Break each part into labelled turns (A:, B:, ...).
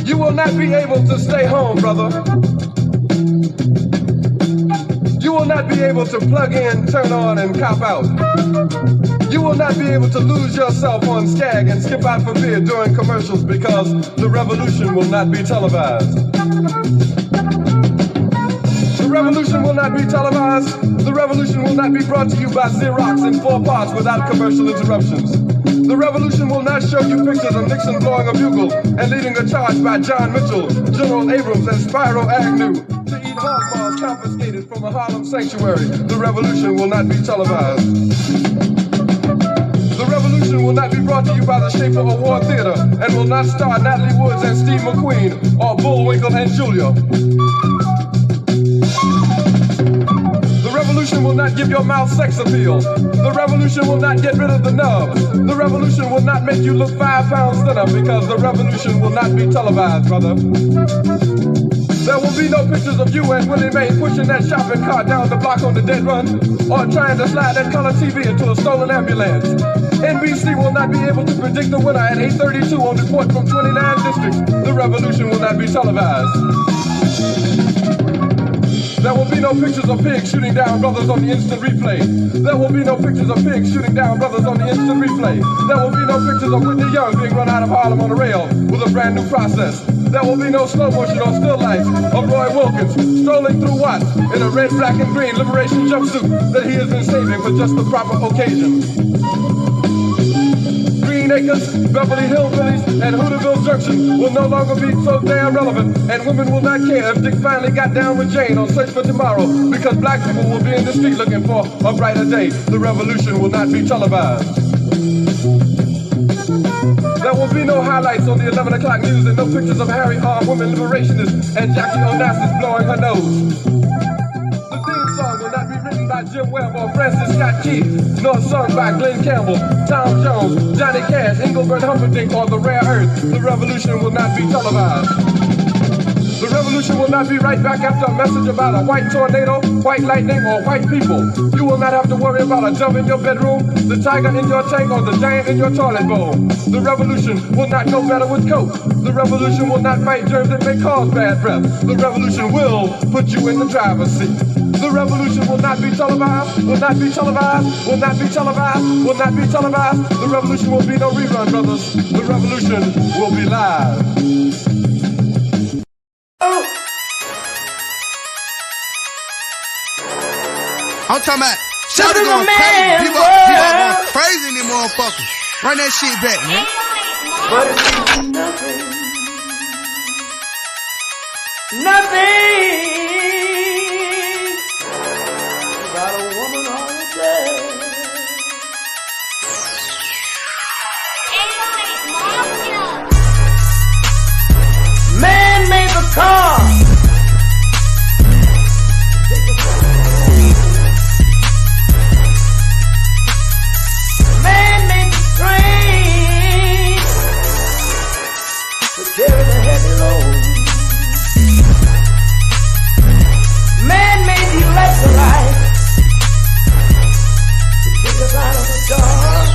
A: You will not be able to stay home, brother. You will not be able to plug in, turn on, and cop out. You will not be able to lose yourself on Skag and skip out for beer during commercials because the revolution will not be televised. The revolution will not be televised. The revolution will not be brought to you by Xerox in 4 parts without commercial interruptions. The revolution will not show you pictures of Nixon blowing a bugle and leading a charge by John Mitchell, General Abrams, and Spyro Agnew to eat hog maws confiscated from a Harlem sanctuary. The revolution will not be televised. The revolution will not be brought to you by the Schaefer Award Theater and will not star Natalie Woods and Steve McQueen or Bullwinkle and Julia. The revolution will not give your mouth sex appeal. The revolution will not get rid of the nub. The revolution will not make you look 5 pounds thinner because the revolution will not be televised, brother. There will be no pictures of you and Willie Mae pushing that shopping cart down the block on the dead run or trying to slide that color TV into a stolen ambulance. NBC will not be able to predict the winner at 8:32 on report from 29 districts. The revolution will not be televised. There will be no pictures of pigs shooting down brothers on the instant replay. There will be no pictures of pigs shooting down brothers on the instant replay. There will be no pictures of Whitney Young being run out of Harlem on a rail with a brand new process. There will be no slow motion or still life of Roy Wilkins strolling through Watts in a red, black, and green liberation jumpsuit that he has been saving for just the proper occasion. Green Acres, Beverly Hillbillies, and Hooterville Junction will no longer be so damn relevant, and women will not care if Dick finally got down with Jane on Search for Tomorrow, because black people will be in the street looking for a brighter day. The revolution will not be televised. There will be no highlights on the 11 o'clock news and no pictures of Harry R. women liberationists and Jackie Onassis blowing her nose. The theme song will not be written by Jim Webb or Francis Scott Key, nor sung by Glenn Campbell, Tom Jones, Johnny Cash, Engelbert Humperdinck, or The Rare Earth. The revolution will not be televised. The revolution will not be right back after a message about a white tornado, white lightning, or white people. You will not have to worry about a dove in your bedroom, the tiger in your tank, or the giant in your toilet bowl. The revolution will not go better with Coke. The revolution will not fight germs that may cause bad breath. The revolution will put you in the driver's seat. The revolution will not be televised, will not be televised, will not be televised, will not be televised. The revolution will be no rerun, brothers. The revolution will be live.
B: I'm talking about shout it going crazy. People going crazy in them motherfuckers. Run that shit back, man.
C: But it's nothing. Nothing. Got a woman on the bed. Man made the car. Man made the train to carry the heavy load. Man made the electrolyte to kick us out of the dark.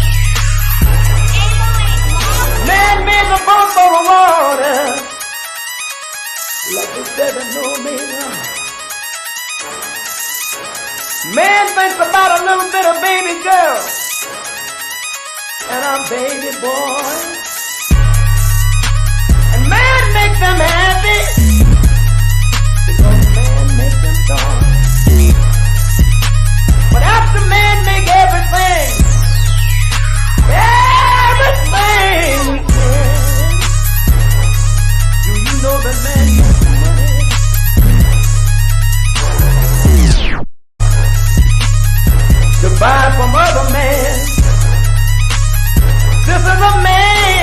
C: Man made the boat for the water like the 7 Omega. Man thinks about a little bit of baby girl and a baby boy, and man make them happy because man make them dark. But after man make everything we can, do you know that man makes money? To buy from other men. This is a man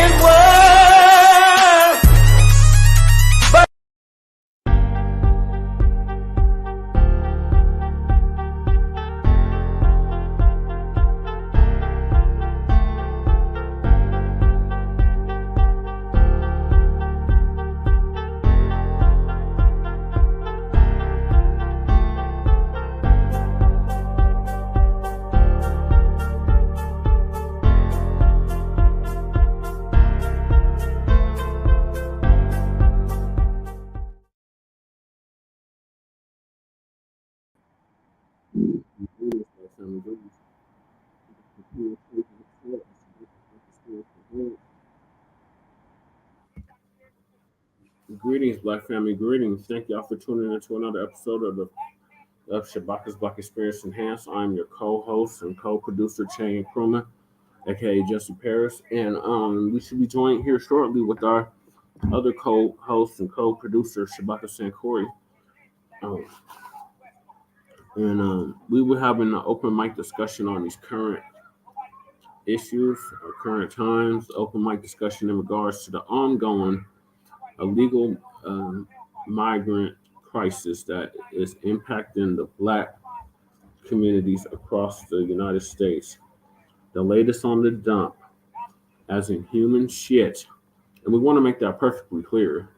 D: Greetings, Black family. Greetings. Thank y'all for tuning in to another episode of Shabaka'S Black Experience Enhanced. I'm your co-host and co-producer, Chain Crewman, aka Jesse Paris, and we should be joined here shortly with our other co-host and co-producer, Shabaka Sankori. We were having an open mic discussion on these current issues or current times, open mic discussion in regards to the ongoing illegal migrant crisis that is impacting the Black communities across the United States. The latest on the dump, as in human shit, and we want to make that perfectly clear,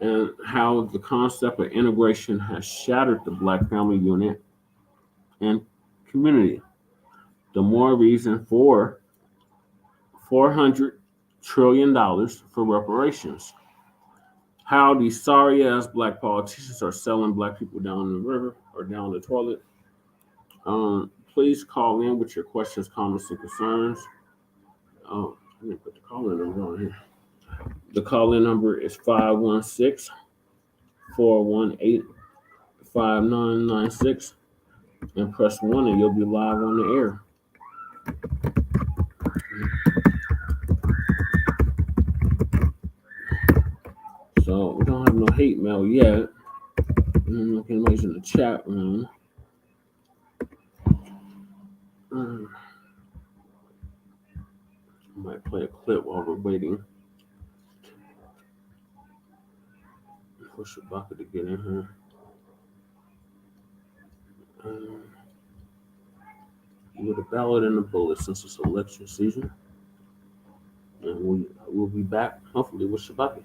D: and how the concept of integration has shattered the Black family unit and community. The more reason for $400 trillion for reparations. How these sorry ass Black politicians are selling Black people down the river or down the toilet. Please call in with your questions, comments, and concerns. Let me put the call-in number on here. The call-in number is 516-418-5996, and press 1 and you'll be live on the air. So we don't have no hate mail yet. I'm looking at in the chat room. I might play a clip while we're waiting for Shabaka to get in here. With a ballot and a bullet since it's election season. And we'll be back, hopefully, with Shabaka.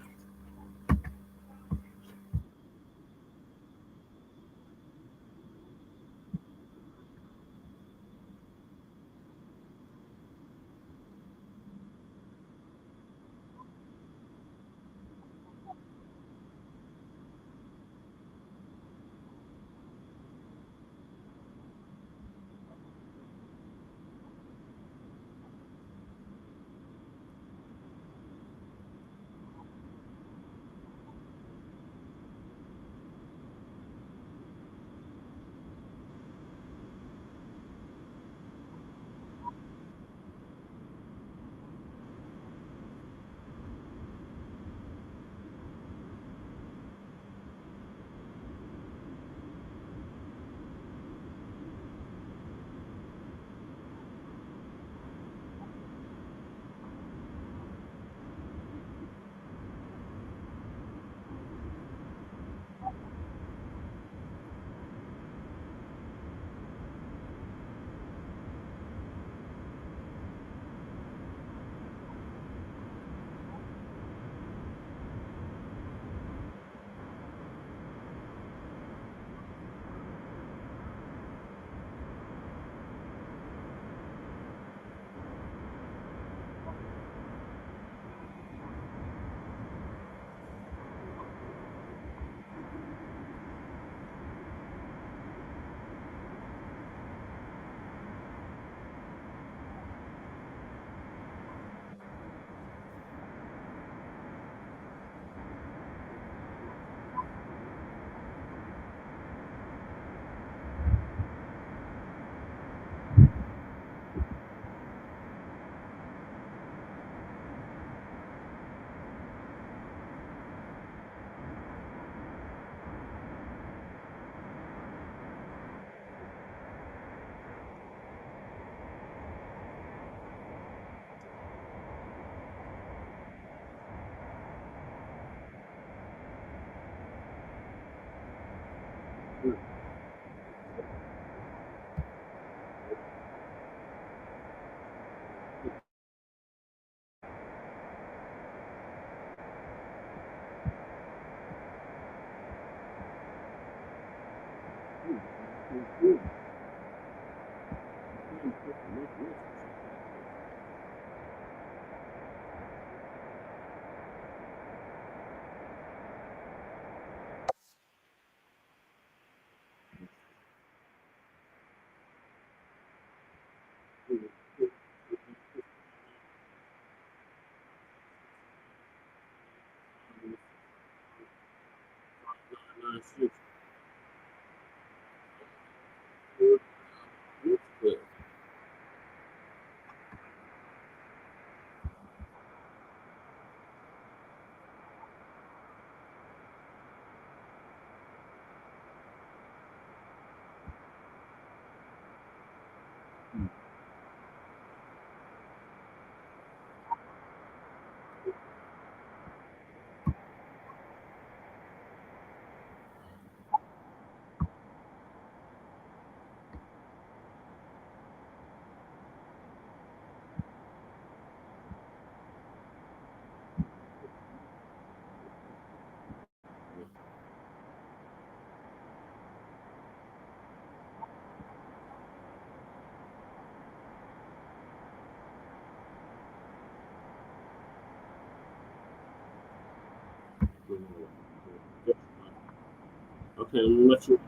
D: Okay, I'm gonna let you.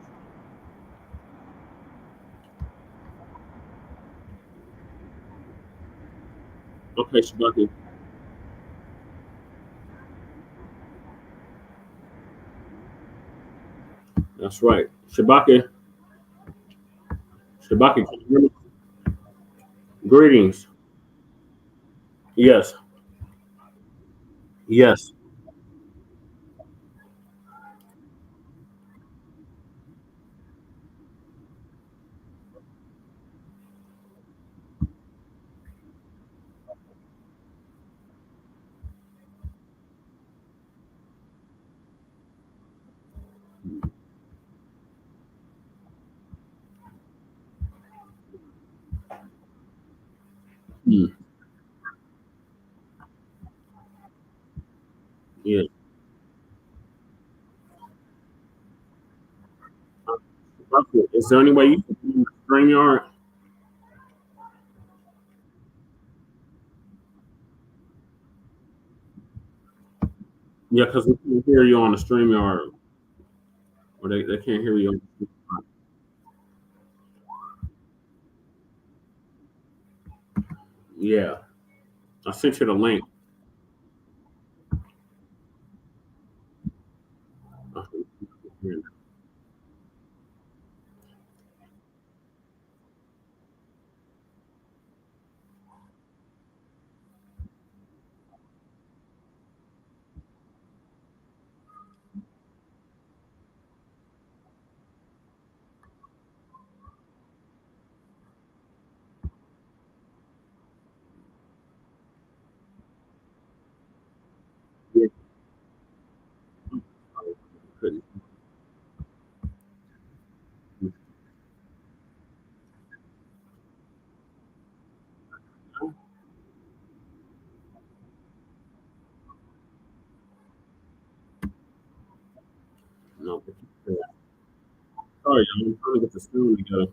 D: Okay, Shabaki. That's right. Shabaki. Shabaki. Can you hear me? Greetings. Yes. Yes. Mm. Yeah. Shabaki, is there any way you can do the StreamYard? Yeah, because we can't hear you on the StreamYard, or they can't hear you on the StreamYard. Yeah. I sent you the link. Yeah. Couldn't. No. Sorry, I'm trying to get the sound together.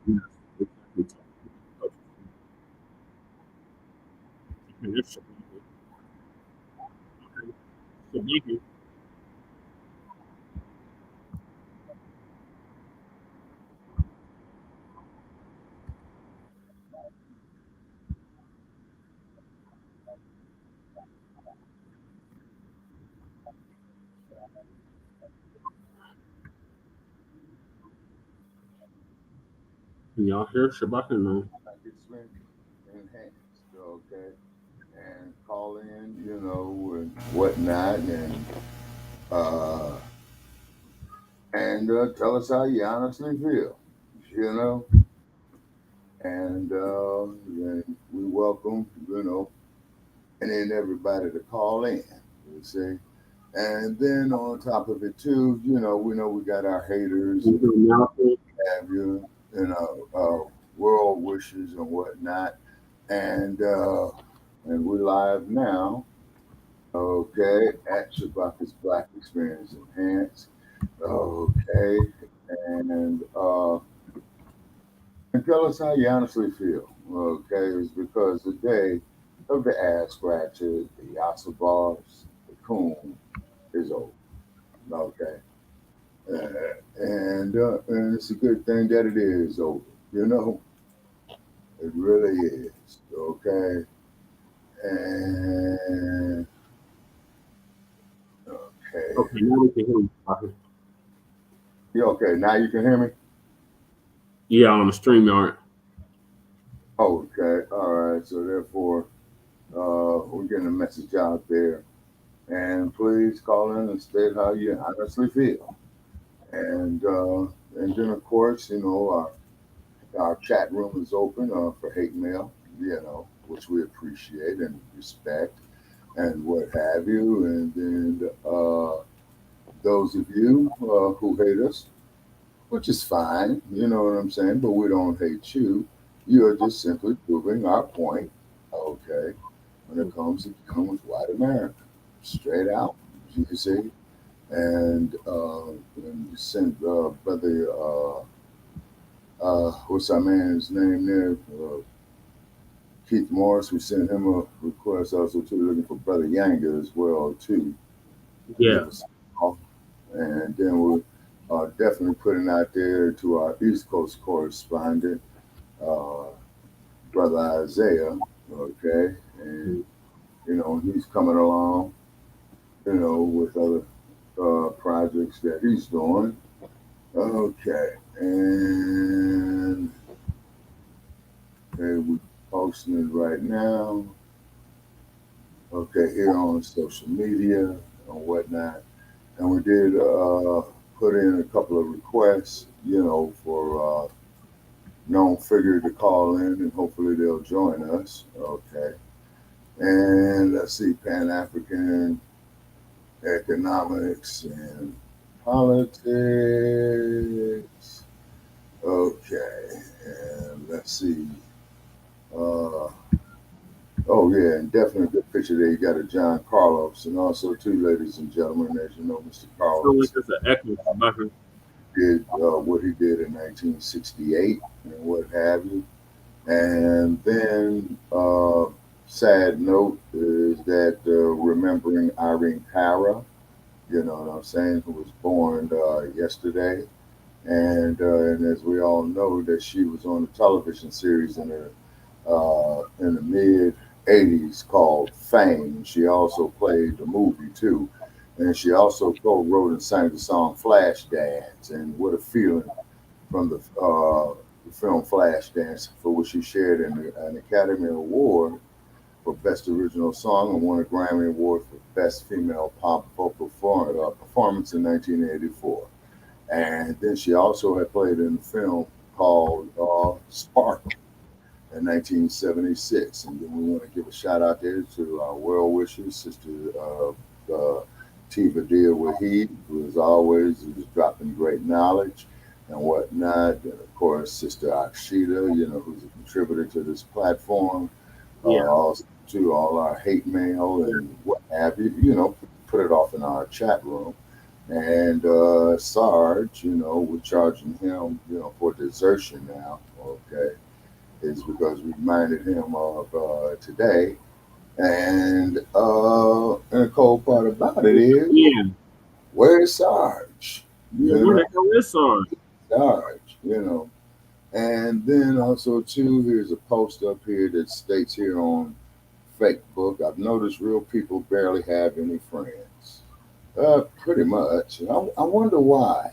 D: Yes. Exactly. Okay, that's Shabaki. Okay. Shabaki. Can y'all hear Shabaki? No.
E: It's been enhanced, okay? And call in, and whatnot, uh, and tell us how you honestly feel, you know. And we welcome, any and everybody to call in, you see. And then on top of it too, we know we got our haters,
D: Can you hear me now, please?
E: have world wishes and whatnot, and we're live now. Okay, at Shabaka'S Black Experience Enhanced. Okay. And and tell us how you honestly feel. Okay, it's because the day of the ass scratches, the yassa bars, the coon is over. Okay. And it's a good thing that it is over. You know, it really is. Okay. And okay.
D: Okay, now we can hear you talking.
E: Yeah, okay, now you can hear me?
D: Yeah, on the StreamYard.
E: Okay. All right. So therefore, we're getting a message out there. And please call in and state how you honestly feel. And and then of course, our chat room is open for hate mail, which we appreciate and respect and what have you. And then those of you who hate us, which is fine, you know what I'm saying, but we don't hate you. You're just simply proving our point, okay, when it comes to dealing with white America. Straight out, you can see. And sent brother, what's our man's name there? Keith Morris. We sent him a request also too, looking for brother Yanga as well too, to
D: Yeah.
E: give us a call. And then we're definitely putting out there to our East Coast correspondent, uh, brother Isaiah. Okay, and he's coming along, with other projects that he's doing. Okay, and we're posting it right now. Okay, here on social media and whatnot. And we did put in a couple of requests, for known figure to call in, and hopefully they'll join us. Okay, and let's see, Pan African economics and politics. Okay, and let's see. Uh, oh yeah, and definitely a good picture there. You got a John Carlos, and also two ladies and gentlemen, as you know, Mr.
D: So like
E: Carlos
D: there's an echo, Shabaka.
E: did what he did in 1968 and what have you. And then, sad note is that remembering Irene Cara, you know what I'm saying, who was born yesterday. And as we all know, that she was on a television series in the mid '80s called Fame. She also played the movie too, and she also co-wrote and sang the song "Flashdance." And what a feeling from the film Flashdance, for which she shared an Academy Award for Best Original Song and won a Grammy Award for Best Female Pop Vocal Performance in 1984. And then she also had played in a film called Sparkle in 1976. And then we want to give a shout out there to our well wishers, Sister Tiva Dia Wahid, who as always is dropping great knowledge and whatnot. And of course, Sister Akshita, who's a contributor to this platform.
D: Yeah.
E: Also to all our hate mail and what have you, put it off in our chat room. And Sarge, we're charging him, for desertion now, okay, is because we reminded him of today. And the cold part about it is,
D: Yeah.
E: where's Sarge?
D: Yeah, where the hell is Sarge?
E: Sarge. And then also, too, here's a post up here that states here on Facebook, I've noticed real people barely have any friends. Pretty much. And I wonder why.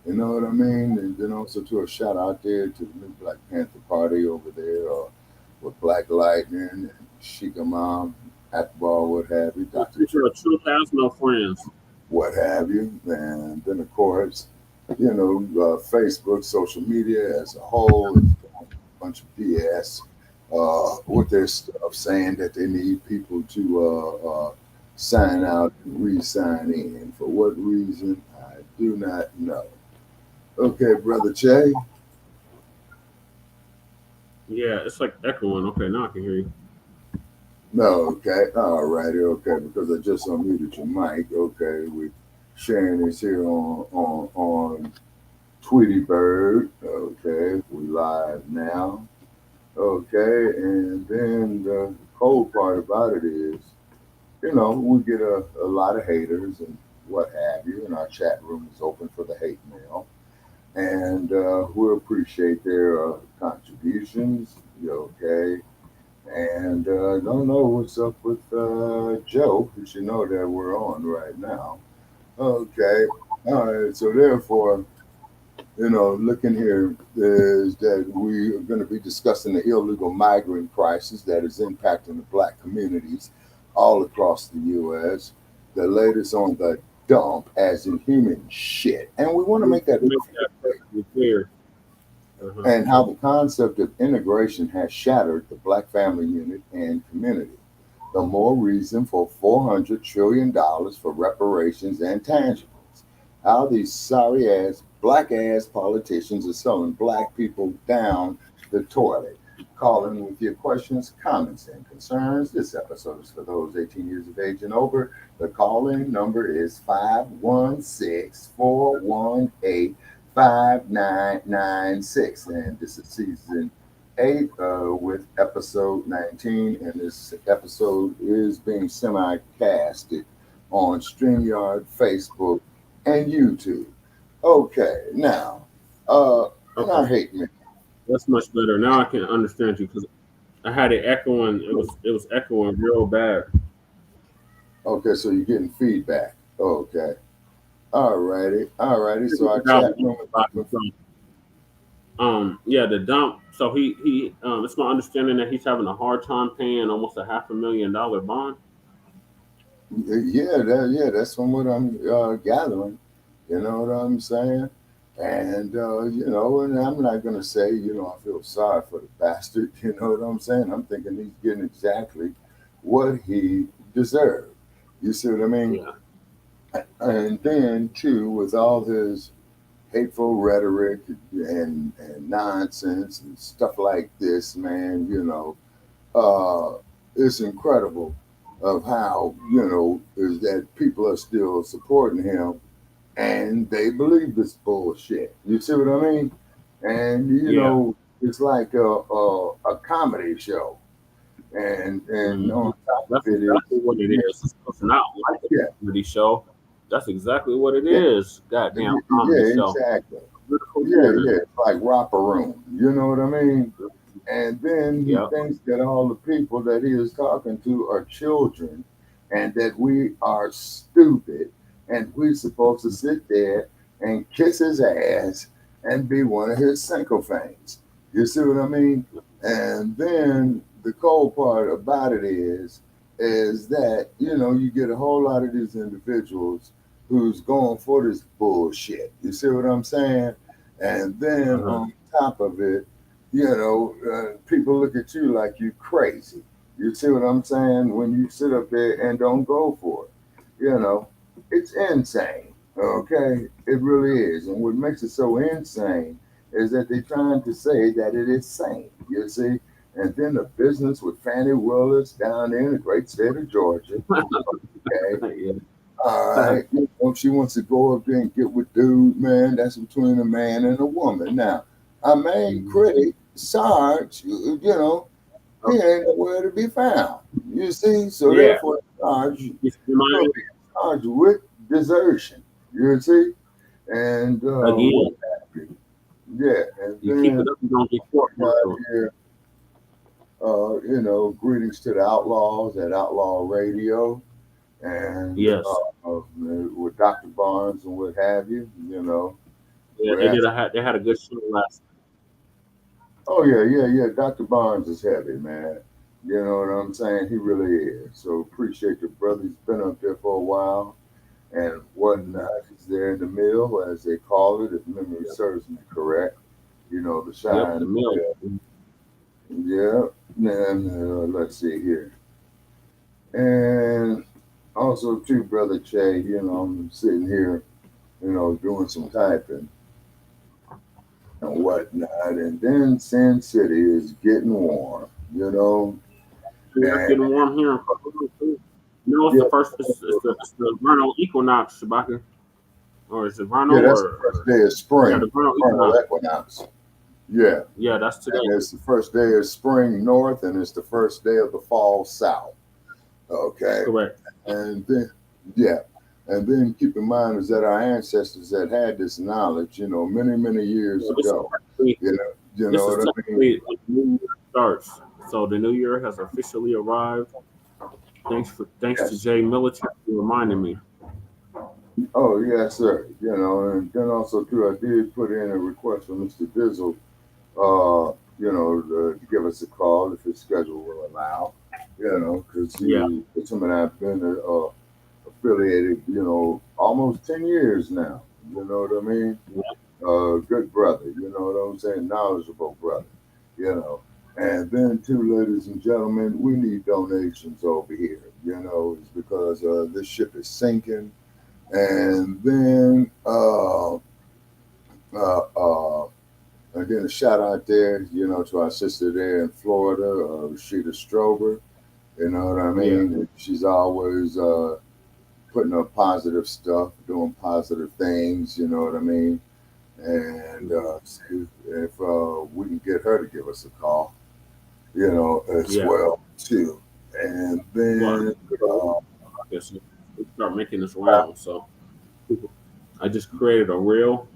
E: You know what I mean? And then also to a shout out there to the new Black Panther Party over there, with Black Lightning and Sheikah Mom, Akbar, what have you, Dr.
D: Picture of truth has no friends.
E: What have you. And then, of course, Facebook, social media as a whole is a bunch of BS with their stuff saying that they need people to sign out and re-sign in. For what reason, I do not know. Okay, Brother Che.
D: Yeah, it's like echoing. Okay, now I can hear you.
E: No, okay. All righty, okay, because I just unmuted your mic. Okay, we sharing this here on Tweety Bird. Okay, we live now. Okay, and then the cold part about it is, we get a lot of haters and what have you, and our chat room is open for the hate mail. And we appreciate their contributions. Okay, and don't know what's up with Joe. You should know that we're on right now. Okay, all right. So therefore, looking here is that we are going to be discussing the illegal migrant crisis that is impacting the Black communities all across the U.S. The latest on the dump, as in human shit, and we want to make that
D: clear.
E: And how the concept of integration has shattered the Black family unit and community. The more reason for $400 trillion for reparations and tangibles. How these sorry ass, black ass politicians are selling Black people down the toilet. Calling with your questions, comments, and concerns. This episode is for those 18 years of age and over. The call-in number is 516-418-5996. And this is season 8 with episode 19. And this episode is being semi-casted on StreamYard, Facebook, and YouTube. Okay, now, and I hate me.
D: That's much better. Now I can understand you because I had it echoing. It was echoing real bad.
E: Okay, so you're getting feedback. Okay. Alrighty. So our chat room.
D: Yeah, the dump. So he it's my understanding that he's having a hard time paying almost a $500,000 bond.
E: Yeah, that's from what I'm gathering. You know what I'm saying? And and I'm not gonna say, I feel sorry for the bastard. You know what I'm saying? I'm thinking he's getting exactly what he deserved. You see what I mean?
D: Yeah.
E: And then too, with all his hateful rhetoric and nonsense and stuff like this, man, it's incredible of how, is that people are still supporting him and they believe this bullshit. You see what I mean? And it's like a comedy show. And on top
D: That's
E: of it,
D: exactly what it is. It's not like a comedy show. That's exactly what it is. Goddamn comedy show.
E: Exactly. Yeah. It's like Romper Room. You know what I mean? And then he thinks that all the people that he is talking to are children and that we are stupid and we're supposed to sit there and kiss his ass and be one of his sycophants. You see what I mean? And then the cold part about it is that, you get a whole lot of these individuals who's going for this bullshit. You see what I'm saying? And then on top of it, people look at you like you crazy. You see what I'm saying? When you sit up there and don't go for it, it's insane. Okay, it really is. And what makes it so insane is that they're trying to say that it is sane. You see, and then the business with Fannie Willis down there in the great state of Georgia. Okay. All right, she wants to go up there and get with dude, man. That's between a man and a woman. Now, our main critic, Sarge, he ain't nowhere to be found. You see, so therefore, Sarge, charged with desertion. You see, and
D: again,
E: and
D: you keep it up, you don't get caught.
E: Here, greetings to the outlaws at Outlaw Radio. And with Dr. Barnes and what have you,
D: Yeah, they had a good show last night.
E: Oh yeah. Dr. Barnes is heavy, man. You know what I'm saying? He really is. So appreciate the brother. He's been up there for a while and whatnot. He's there in the mill, as they call it, if memory serves me correct. The shine.
D: The mill.
E: And let's see here. And also, too, Brother Che, I'm sitting here, doing some typing and whatnot. And then Sin City is getting warm,
D: It's getting warm here. It's the first, it's the vernal equinox, Shabaka. or is it vernal?
E: Yeah, that's the first day of spring.
D: Yeah, the vernal
E: equinox. Yeah.
D: Yeah, that's today.
E: And it's the first day of spring north, and it's the first day of the fall south. Okay.
D: Correct.
E: And then, and then keep in mind is that our ancestors that had this knowledge, many years ago. You know what I mean?
D: The new year starts. So the new year has officially arrived. Thanks to Jay Military for reminding me.
E: Oh yes, sir. And then also too, I did put in a request for Mr. Dizzle, to give us a call if his schedule will allow. Because him and I've been affiliated, almost 10 years now. You know what I mean? Good brother, you know what I'm saying? Knowledgeable brother, And then too, ladies and gentlemen, we need donations over here, it's because this ship is sinking. And then again, a shout out there, to our sister there in Florida, Rashida Strober. You know what I mean? Yeah. She's always putting up positive stuff, doing positive things. You know what I mean? And if we can get her to give us a call, as well too. And then
D: I guess we start making this round. So I just created a reel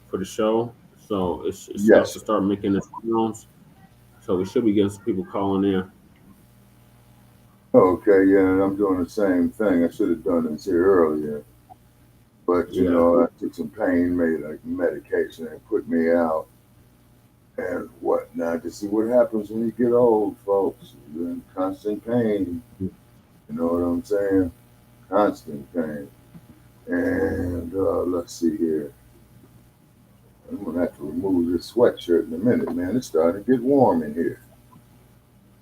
D: for the show, so it's to start making this rounds. So we should be getting some people calling in.
E: Okay, and I'm doing the same thing. I should have done this here earlier, but I took some pain medication and put me out and whatnot to see what happens when you get old, folks. You're in constant pain. You know what I'm saying? Constant pain. And let's see here. I'm gonna have to remove this sweatshirt in a minute, man. It's starting to get warm in here.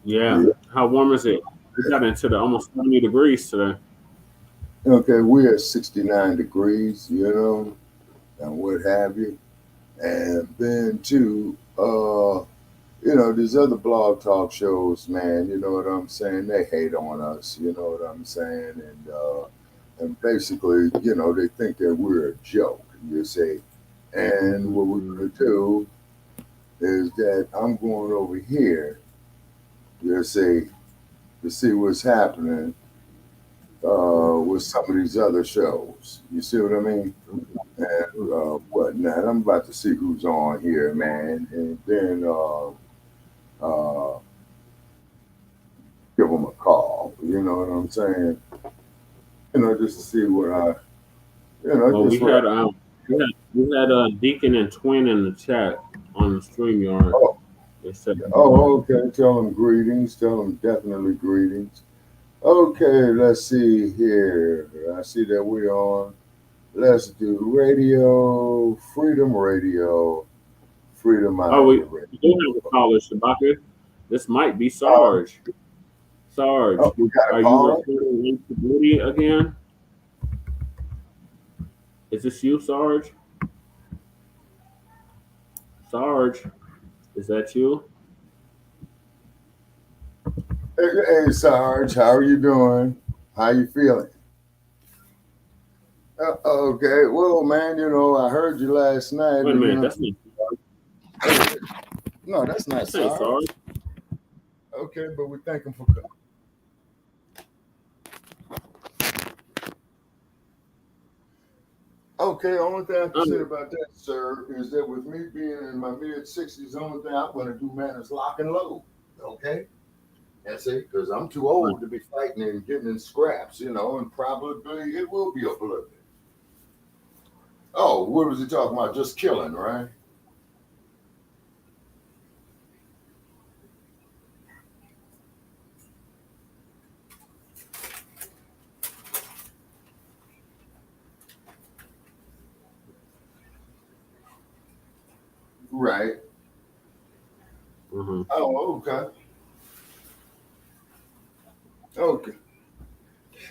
D: Yeah. How warm is it? We got into the almost 70 degrees today.
E: Okay, we're at 69 degrees, and what have you. And then too, these other blog talk shows, man, you know what I'm saying? They hate on us, you know what I'm saying? And basically, they think that we're a joke, you see. And what we're gonna do is that I'm going over here, you see, to see what's happening with some of these other shows. You see what I mean? And whatnot. I'm about to see who's on here, man, and then give them a call. You know what I'm saying? Just to see what I,
D: Well, we had Deacon and Twin in the chat on the StreamYard.
E: Oh.
D: They said,
E: okay. Tell them greetings. Tell them definitely greetings. Okay, let's see here. I see that we're on. Let's do radio, Freedom Radio, Freedom
D: Oh, we do have a caller, Shabaka. This might be Sarge. Sarge,
E: are
D: you reporting instability again? Is this you, Sarge? Sarge, is that you?
E: Hey, Sarge, how are you doing? How you feeling? Okay, well, man, I heard you last night.
D: Wait a minute, that's not Sarge.
E: No, that's not Sarge. Okay, but we thank him for coming. Okay, only thing I can say about that, sir, is that with me being in my mid-60s, the only thing I'm going to do, man, is lock and load. Okay? That's it, because I'm too old to be fighting and getting in scraps, and probably it will be a blood. Oh, what was he talking about? Just killing, right? Right.
D: Mm-hmm.
E: Oh, okay. Okay.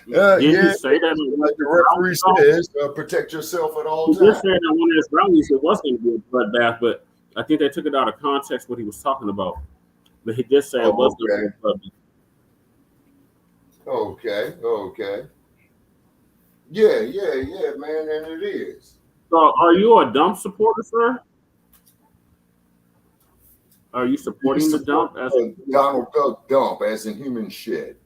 D: Did he say that?
E: Like the referee says, protect yourself at all times.
D: He did say that one of his rallies, it was going to be a bloodbath, but I think they took it out of context what he was talking about. But he did say it was going to be a bloodbath.
E: Okay. Yeah, man, and it is.
D: So, are you a dump supporter, sir? Are you supporting the dump as
E: Donald Duck dump as in human shit?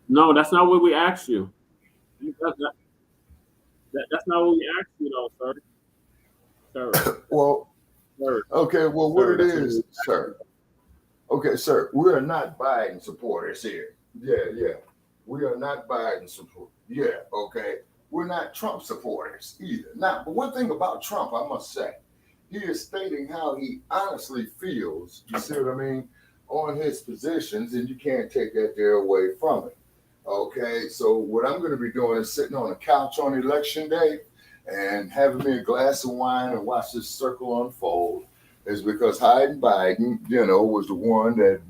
D: No, that's not what we asked you. That's not what we asked you, though, sir.
E: Well,
D: Sir.
E: okay, well,
D: Sir,
E: what it is, sir. Okay, sir, we are not Biden supporters here. Yeah. We are not Biden supporters. Yeah, okay. We're not Trump supporters either. Now, but one thing about Trump, I must say, he is stating how he honestly feels, you see what I mean, on his positions, and you can't take that there away from it. Okay, so what I'm going to be doing is sitting on a couch on election day and having me a glass of wine and watch this circle unfold is because Biden, was the one that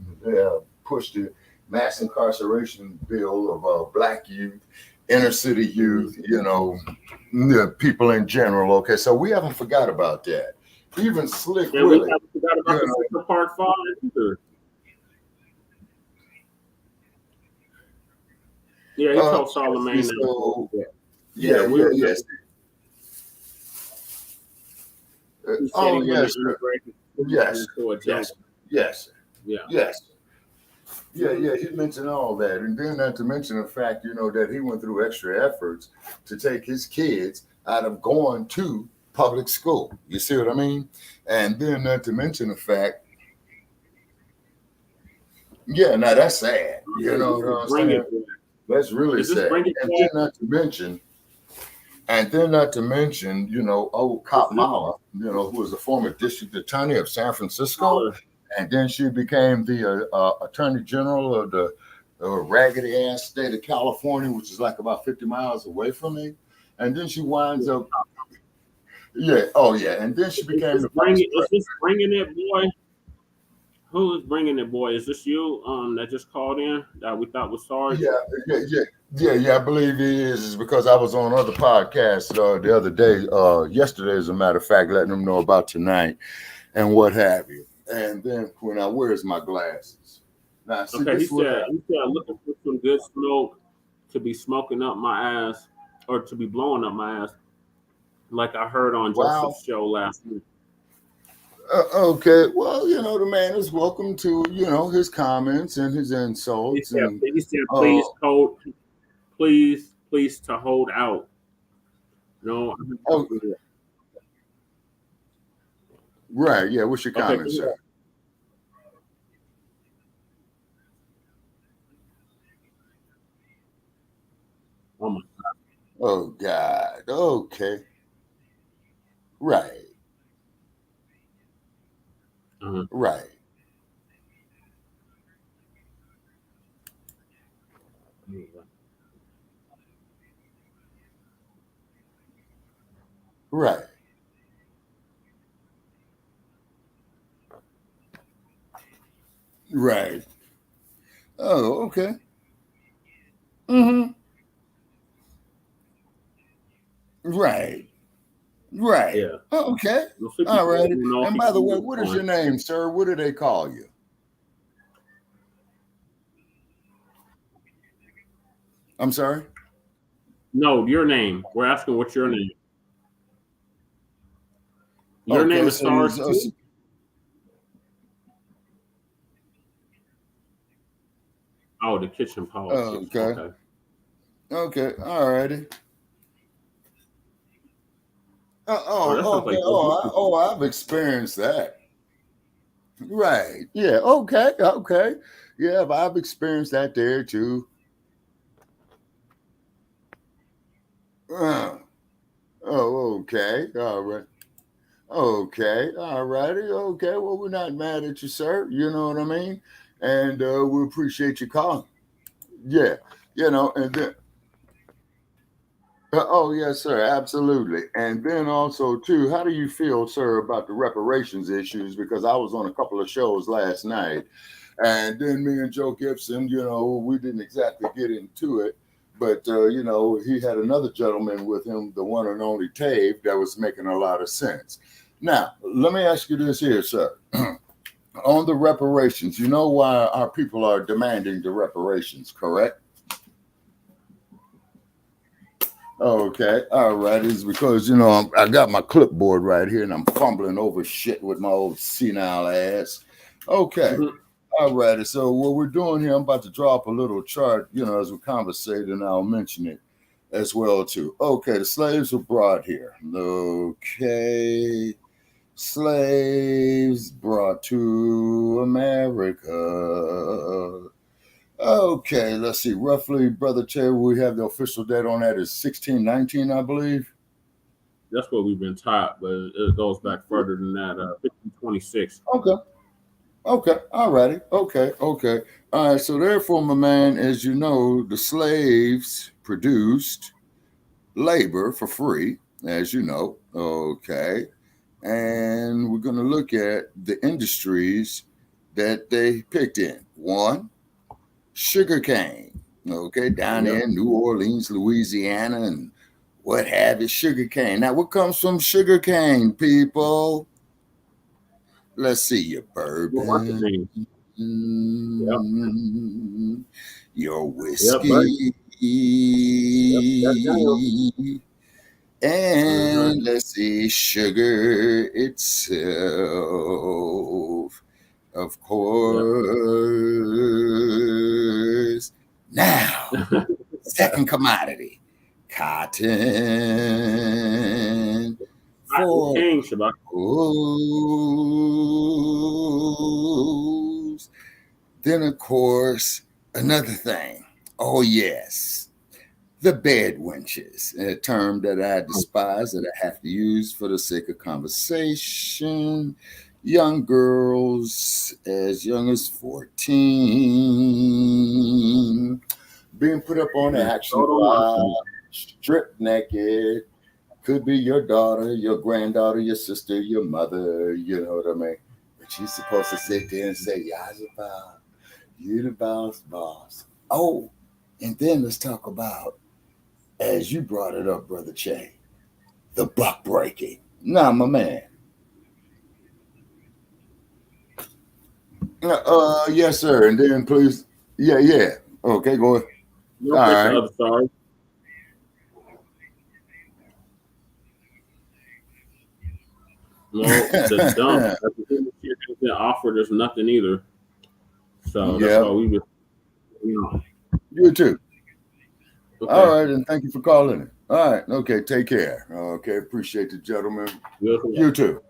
E: pushed the mass incarceration bill of Black youth, inner city youth, the people in general. Okay, so we haven't forgot about that. Even Slick Willie.
D: We haven't forgot about the Central Park Five either. Yeah, he told Charlamagne that.
E: Yes. Yes. He mentioned all that. And then not to mention the fact, that he went through extra efforts to take his kids out of going to public school. You see what I mean? And then not to mention the fact, now that's sad. You know what I'm saying? That's really sad. And then not to mention, old Cop Mala, who was the former district attorney of San Francisco. And then she became the attorney general of the raggedy ass state of California, which is like about 50 miles away from me. And then she winds up. And then she became the vice president.
D: Is this bringing it, boy? Who is bringing it, boy? Is this you that just called in that we thought was Sarge?
E: Yeah, I believe he is. It's because I was on other podcasts the other day, yesterday, as a matter of fact, letting them know about tonight and what have you. And then when I wears my glasses. Now, see,
D: he said, looking for some good smoke to be smoking up my ass or to be blowing up my ass, like I heard on Joseph's show last week.
E: Okay, well, the man is welcome to, his comments and his insults.
D: He said please to hold out. No.
E: Right, yeah, what's your comment, sir?
D: Oh, my God.
E: Oh, God, okay. Right. Right. Right. Right. Oh, okay. Mm-hmm. Right. Yeah. Oh, okay. All right. And by the way, what is your name, sir? What do they call you? I'm sorry?
D: No, your name. We're asking what's your name. Your name is Sarge too? Oh, the kitchen politics.
E: Okay. All righty. I've experienced that. Right. Yeah. Okay. Yeah, I've experienced that there too. Okay. All right. Okay. All righty. Okay. Well, we're not mad at you, sir. You know what I mean? And we appreciate you calling. Yeah. And then. Yes, sir. Absolutely. And then also, too, how do you feel, sir, about the reparations issues? Because I was on a couple of shows last night. And then me and Joe Gibson, we didn't exactly get into it. But, he had another gentleman with him, the one and only Tave, that was making a lot of sense. Now, let me ask you this here, sir. on the reparations, you know why our people are demanding the reparations, correct? Okay, all right. It's because, you know, I got my clipboard right here and I'm fumbling over shit with my old senile ass. Okay, all righty. So what we're doing here, I'm about to drop a little chart, you know, as we conversate, and I'll mention it as well too. Okay, the slaves were brought here. Okay, slaves brought to America. Okay, let's see. Roughly, Brother Che, we have the official date on that is 1619, I believe.
D: That's what we've been taught, but it goes back further than that. 1526.
E: Okay. Okay. All righty. Okay. Okay. All right. So therefore, my man, as you know, the slaves produced labor for free, as you know. Okay. And we're going to look at the industries that they picked in. One, sugarcane. Okay. Down in New Orleans, Louisiana, and what have you, sugarcane. Now, what comes from sugarcane, people? Let's see, your bourbon, your whiskey, and let's see, sugar itself, of course. Now, second commodity, cotton. Then, of course, another thing. Oh, yes. The bed wenches, a term that I despise, that I have to use for the sake of conversation. Young girls as young as 14 being put up on action while stripped naked. Could be your daughter, your granddaughter, your sister, your mother, you know what I mean? But she's supposed to sit there and say, Yazabah, you the boss. Oh, and then let's talk about, as you brought it up, Brother Che, the buck breaking. Nah, my man. Yes, sir. And then please, yeah. Okay, go ahead.
D: All right. Sorry. No, the dump. Everything been offered is nothing either. So that's why we just,
E: You too. Okay. All right, and thank you for calling in. All right, okay, take care. Okay, appreciate the gentleman. You too.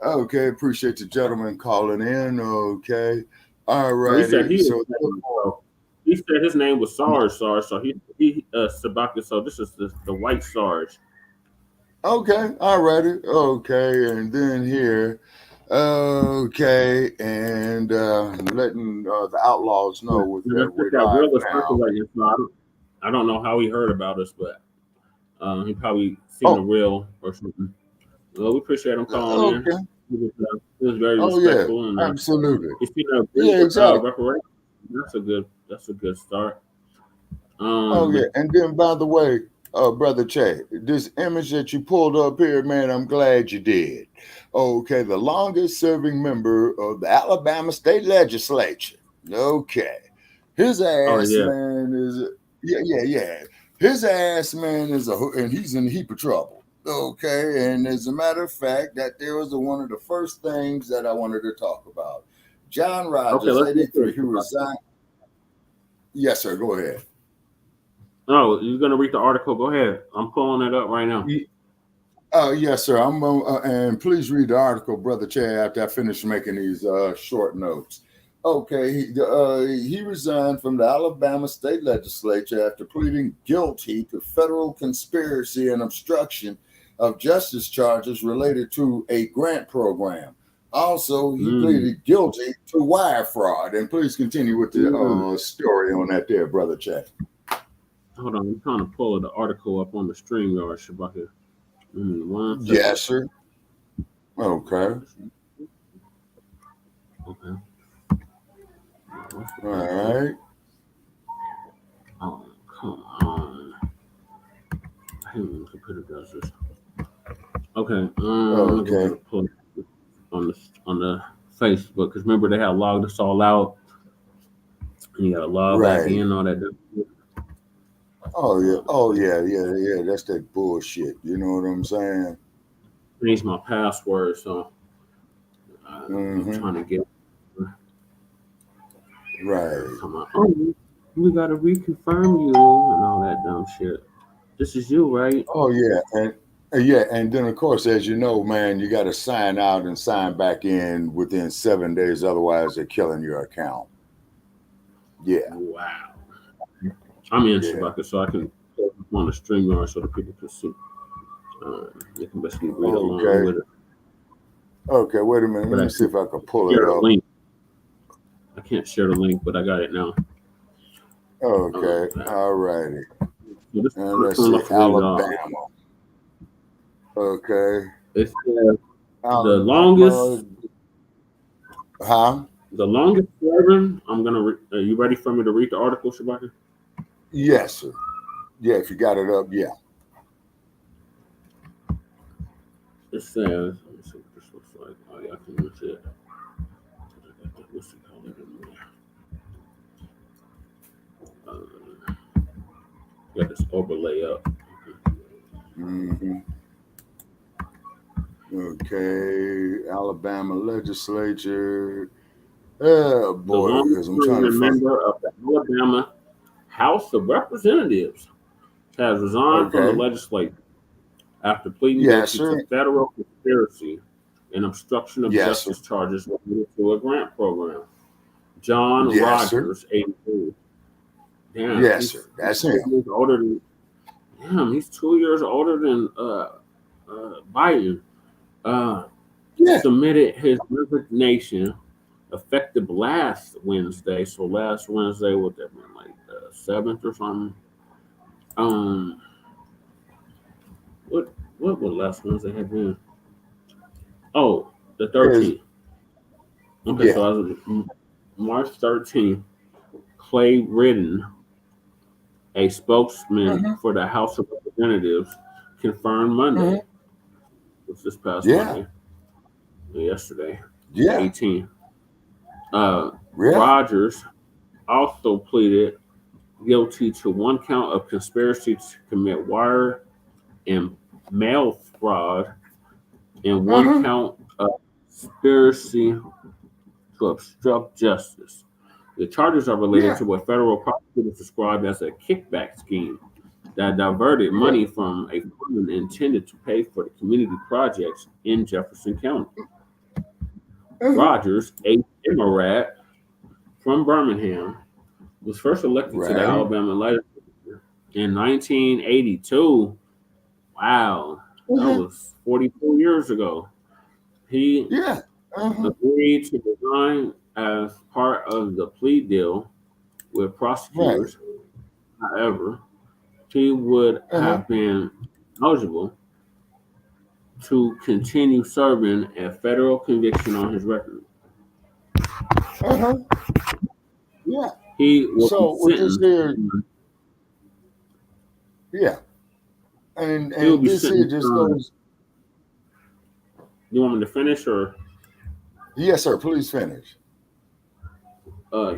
E: Okay, appreciate the gentleman calling in. Okay, all right.
D: He said his name was Sarge. So he Shabaka. So this is the white Sarge.
E: Okay, all righty. Okay, and then here, okay, and letting the outlaws know with that
D: I don't know how he heard about us, but he probably seen a reel or something. Well, we appreciate him calling in. He was very respectful.
E: Yeah, and, absolutely.
D: Exactly. That's a good start.
E: And then by the way, Brother Che, this image that you pulled up here, man, I'm glad you did. Okay, the longest serving member of the Alabama State Legislature. Okay. His ass, man, is His ass, man, and he's in a heap of trouble. Okay, and as a matter of fact, that there was one of the first things that I wanted to talk about. John Rogers, 83, who resigned. Yes, sir. Go ahead.
D: Oh, you're gonna read the article? Go ahead. I'm pulling it up right now.
E: Yes, sir. I'm and please read the article, Brother Che, after I finish making these short notes. Okay, he resigned from the Alabama State Legislature after pleading guilty to federal conspiracy and obstruction of justice charges related to a grant program. Also, he pleaded guilty to wire fraud. And please continue with the story on that there, Brother Che.
D: Hold on, I'm trying to pull the article up on the StreamYard, Shabaka.
E: Yes, sir. Okay. All right.
D: Oh, come on. I hate when the computer does this. Okay.
E: Okay.
D: On the Facebook, because remember they had logged us all out, and you got to log back
E: Right.
D: in, all that.
E: Oh yeah. That's that bullshit. You know what I'm saying?
D: Changed my password, so I'm
E: Mm-hmm.
D: trying to get.
E: Right.
D: Come on, oh, we got to reconfirm you and all that dumb shit. This is you, right?
E: Oh and then of course, as you know, man, you got to sign out and sign back in within 7 days, otherwise they're killing your account. Yeah.
D: Wow. I'm in
E: Yeah.
D: Shabaka'S, so I can put on the StreamYard so the people can see. They can basically read along with it.
E: Okay, wait a minute.
D: But
E: Let
D: I
E: me see if I can pull
D: share
E: it
D: the
E: up.
D: link. I can't share the link, but I got it now.
E: Okay, all righty.
D: So this
E: And let's
D: one
E: see,
D: left to read it off.
E: Alabama. Okay.
D: It says
E: Alabama.
D: the longest serving. I'm gonna. Are you ready for me to read the article, Shabaka?
E: Yes, sir. Yeah, if you got it up, yeah.
D: It says. Let me see what this looks like. Oh yeah, I can use it. What's it called? Got this overlay up.
E: Mm-hmm. Okay, Alabama legislature. Oh boy, because I'm trying to find.
D: Member of the Alabama House of Representatives has resigned from the legislature after pleading guilty to federal conspiracy and obstruction of justice charges related to a grant program. John Rogers, 83. Damn,
E: yes, sir. That's him.
D: He's older than. Damn, he's 2 years older than Biden. Submitted his resignation effective last Wednesday. So last Wednesday, what that mean, like the 7th or something? What would last Wednesday have been? Oh, the 13th. Okay, so as of March 13th, Clay Ridden, a spokesman for the House of Representatives, confirmed Monday. It's this past Monday. Yesterday. 18th. Rogers also pleaded guilty to one count of conspiracy to commit wire and mail fraud and one count of conspiracy to obstruct justice. The charges are related to what federal prosecutors described as a kickback scheme that diverted money from a fund intended to pay for the community projects in Jefferson County. Rogers, a Democrat from Birmingham, was first elected to the Alabama legislature in 1982. Wow, that was 42 years ago. He agreed to resign as part of the plea deal with prosecutors. However, he would have been eligible to continue serving a federal conviction on his record.
E: Yeah.
D: He was
E: sentenced. And this here just goes.
D: You want me to finish or?
E: Yes, sir. Please finish.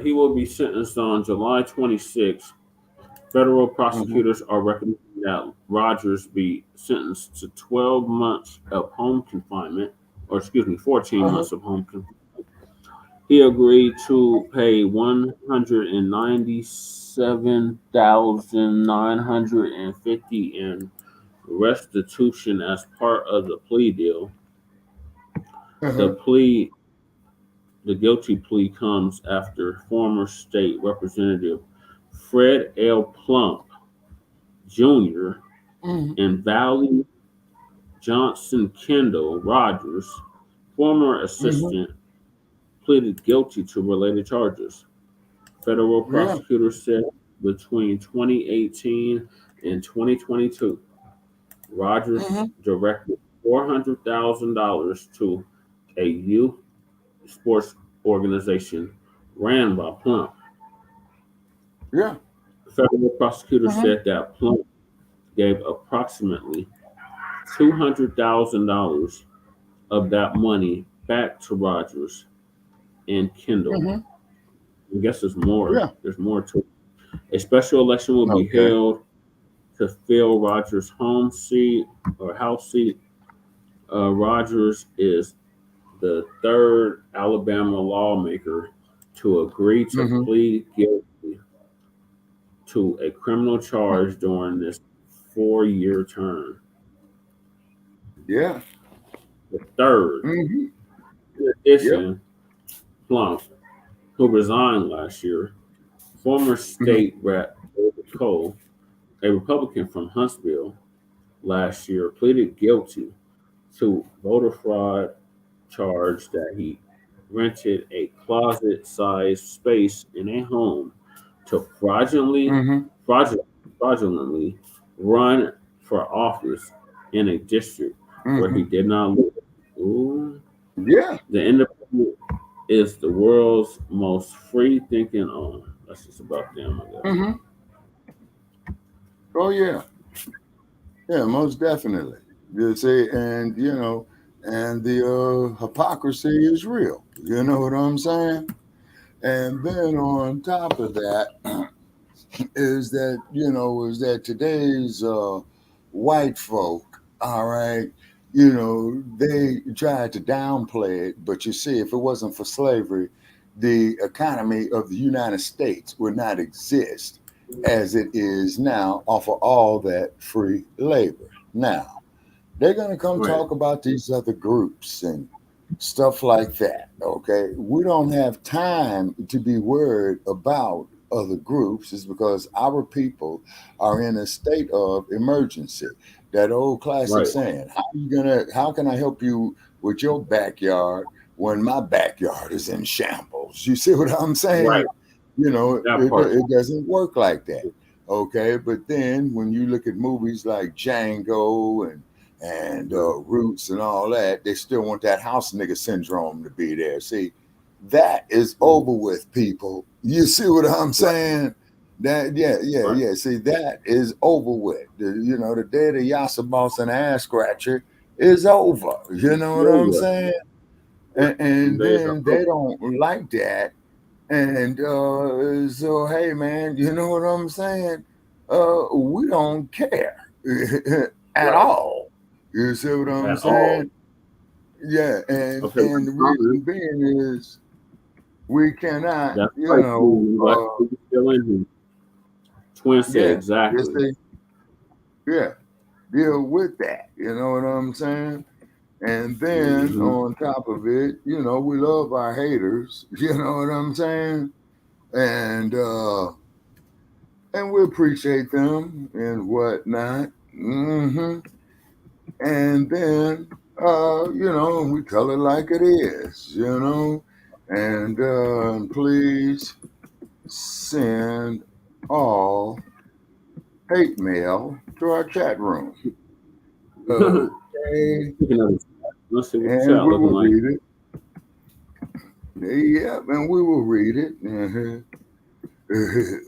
D: He will be sentenced on July 26th. Federal prosecutors are recommending that Rogers be sentenced to 12 months of home confinement, 14 months of home confinement. He agreed to pay $197,950 in restitution as part of the plea deal. The guilty plea comes after former state representative Fred L. Plump Jr. and Valley Johnson Kendall Rogers, former assistant, pleaded guilty to related charges. Federal prosecutors said between 2018 and 2022, Rogers directed $400,000 to a youth sports organization ran by Plump. Federal prosecutors said that Plump gave approximately $200,000 of that money back to Rogers and Kindle.
E: Mm-hmm.
D: I guess there's more.
E: Yeah.
D: There's more to it. A special election will be
E: Okay.
D: held to fill Rogers' home seat or house seat. Rogers is the third Alabama lawmaker to agree to
E: Mm-hmm.
D: plead guilty to a criminal charge during this 4-year term.
E: Yeah.
D: The third.
E: Mm-hmm.
D: In
E: Yep.
D: addition, Plump, who resigned last year, former state rep David Cole, a Republican from Huntsville, last year pleaded guilty to voter fraud charge that he rented a closet-sized space in a home to
E: Mm-hmm.
D: fraudulently run for office in a district where he
E: Mm-hmm.
D: did not live. Ooh.
E: Yeah.
D: The Independent is the world's most free-thinking own. That's just about them, I guess.
E: Mm-hmm. Oh yeah. Yeah, most definitely. You see, and and the hypocrisy is real. You know what I'm saying? And then on top of that is that today's white folk, all right, they tried to downplay it, but you see, if it wasn't for slavery, the economy of the United States would not exist as it is now off of all that free labor. Now, they're going to come
D: Right.
E: talk about these other groups and stuff like that. Okay. We don't have time to be worried about other groups, is because our people are in a state of emergency. That old classic
D: Right.
E: saying, how can I help you with your backyard when my backyard is in shambles? You see what I'm saying?
D: Right. That part.
E: It doesn't work like that. Okay. But then when you look at movies like Django and Roots and all that, they still want that house nigga syndrome to be there. See, that is over with, people. You see what I'm saying? That yeah. See, that is over with. The day of the Yassa Boss and ass scratcher is over. You know what I'm saying? And then they don't like that. And so hey man, you know what I'm saying? We don't care at all. You see what I'm
D: At
E: saying? Yeah, and
D: Okay.
E: the reason being is we cannot,
D: That's right. Black people still in here. Twin said
E: yeah,
D: exactly.
E: deal with that. You know what I'm saying? And then
D: Mhm.
E: on top of it, we love our haters. You know what I'm saying? And we appreciate them and whatnot. Mm-hmm. And then we tell it like it is, and please send all hate mail to our chat room. Okay.
D: Let's see what the
E: And
D: chat
E: we
D: looking
E: will
D: like.
E: read it. Yep, and we will read it.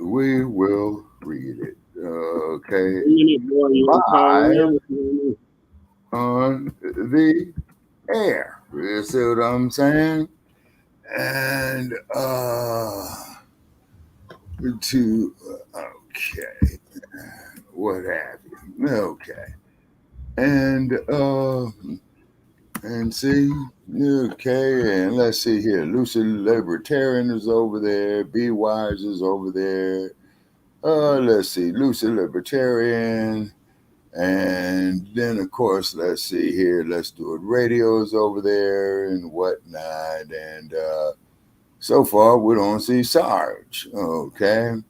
E: We will read it. Okay. Live on the air. You see what I'm saying? And okay, what have you? Okay, and see, okay, and let's see here. Lucid Libertarian is over there. B Wise is over there. Let's see, Lucid Libertarian. And then, of course, let's see here. Let's do it. Radio's over there and whatnot. And so far, we don't see Sarge. Okay.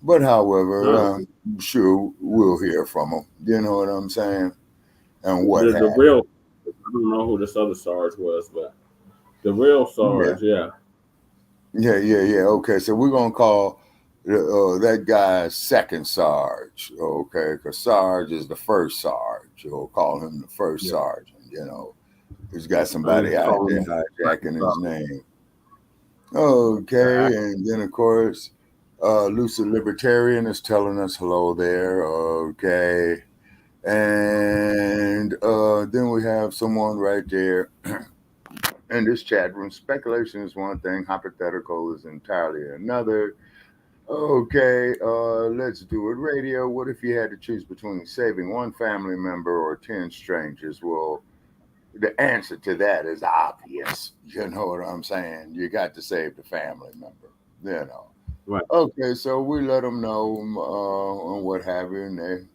E: But however, I'm sure we'll hear from him. You know what I'm saying? And what
D: the real, I don't know who this other Sarge was, but the real Sarge, yeah.
E: Okay, so we're going to call that guy second Sarge, okay? Because Sarge is the first Sarge. We'll call him the first sergeant, He's got somebody out there hijacking his name. Okay, and then, of course, Lucid Libertarian is telling us hello there, okay? And then we have someone right there. in this chat room. Speculation is one thing, hypothetical is entirely another. Okay, let's do it. Radio, what if you had to choose between saving one family member or 10 strangers? Well, the answer to that is obvious. You know what I'm saying? You got to save the family member, you know.
D: Right.
E: Okay, so we let them know and what have you, and they,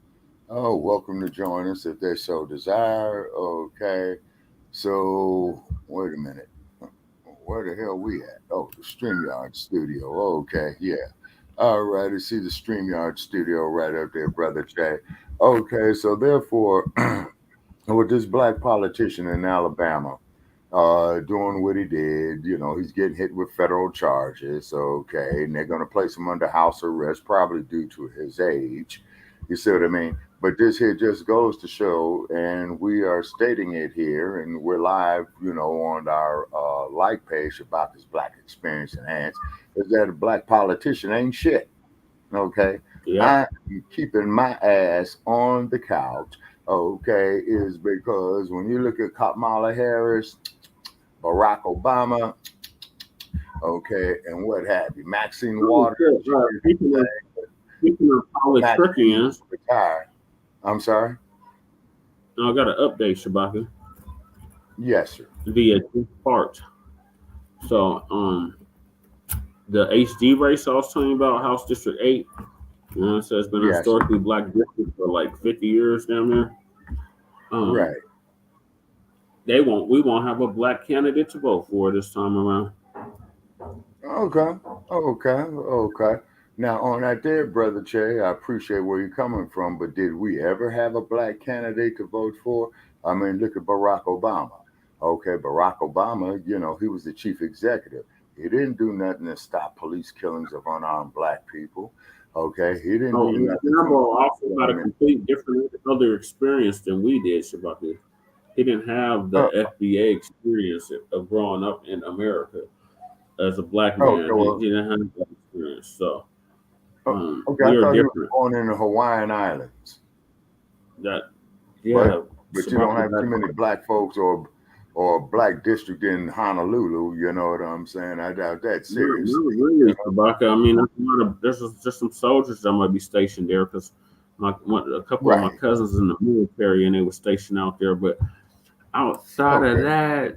E: oh, welcome to join us if they so desire. Okay, so wait a minute. Where the hell we at? Oh, the StreamYard studio. Okay, yeah. All right, I see the StreamYard studio right up there, Brother Jay. Okay, so therefore, with this black politician in Alabama doing what he did, you know, he's getting hit with federal charges. Okay, and they're going to place him under house arrest, probably due to his age. You see what I mean? But this here just goes to show, and we are stating it here, and we're live, you know, on our like page about this Black Experience Enhanced, is that a black politician ain't shit. Okay,
D: Yeah.
E: I'm keeping my ass on the couch. Okay, is because when you look at Kamala Harris, Barack Obama, okay, and what have you, Maxine Waters,
D: Speaking of politicians,
E: I'm sorry.
D: I got an update, Shabaka,
E: Yes, sir.
D: via two parts. So, the HD race I was telling you about, House District 8, you know, it says it's been a
E: Yes.
D: historically black district for like 50 years down there.
E: Right.
D: We won't have a black candidate to vote for this time around.
E: Okay. Now, on that there, Brother Che, I appreciate where you're coming from, but did we ever have a black candidate to vote for? I mean, look at Barack Obama. Okay, Barack Obama, you know, he was the chief executive. He didn't do nothing to stop police killings of unarmed black people. Okay, he didn't do nothing.
D: Rambo also had a complete different other experience than we did, Shabaka. He didn't have the FBA experience of growing up in America as a black man. He didn't have that experience. So,
E: okay,
D: we
E: I
D: are
E: thought you were
D: different.
E: born in the Hawaiian Islands.
D: But you
E: don't have too many black folks or black district in Honolulu. You know what I'm saying? I doubt that seriously.
D: Really, Shabaka. I mean, there's just some soldiers that might be stationed there because a couple of my cousins in the military and they were stationed out there. But outside of that,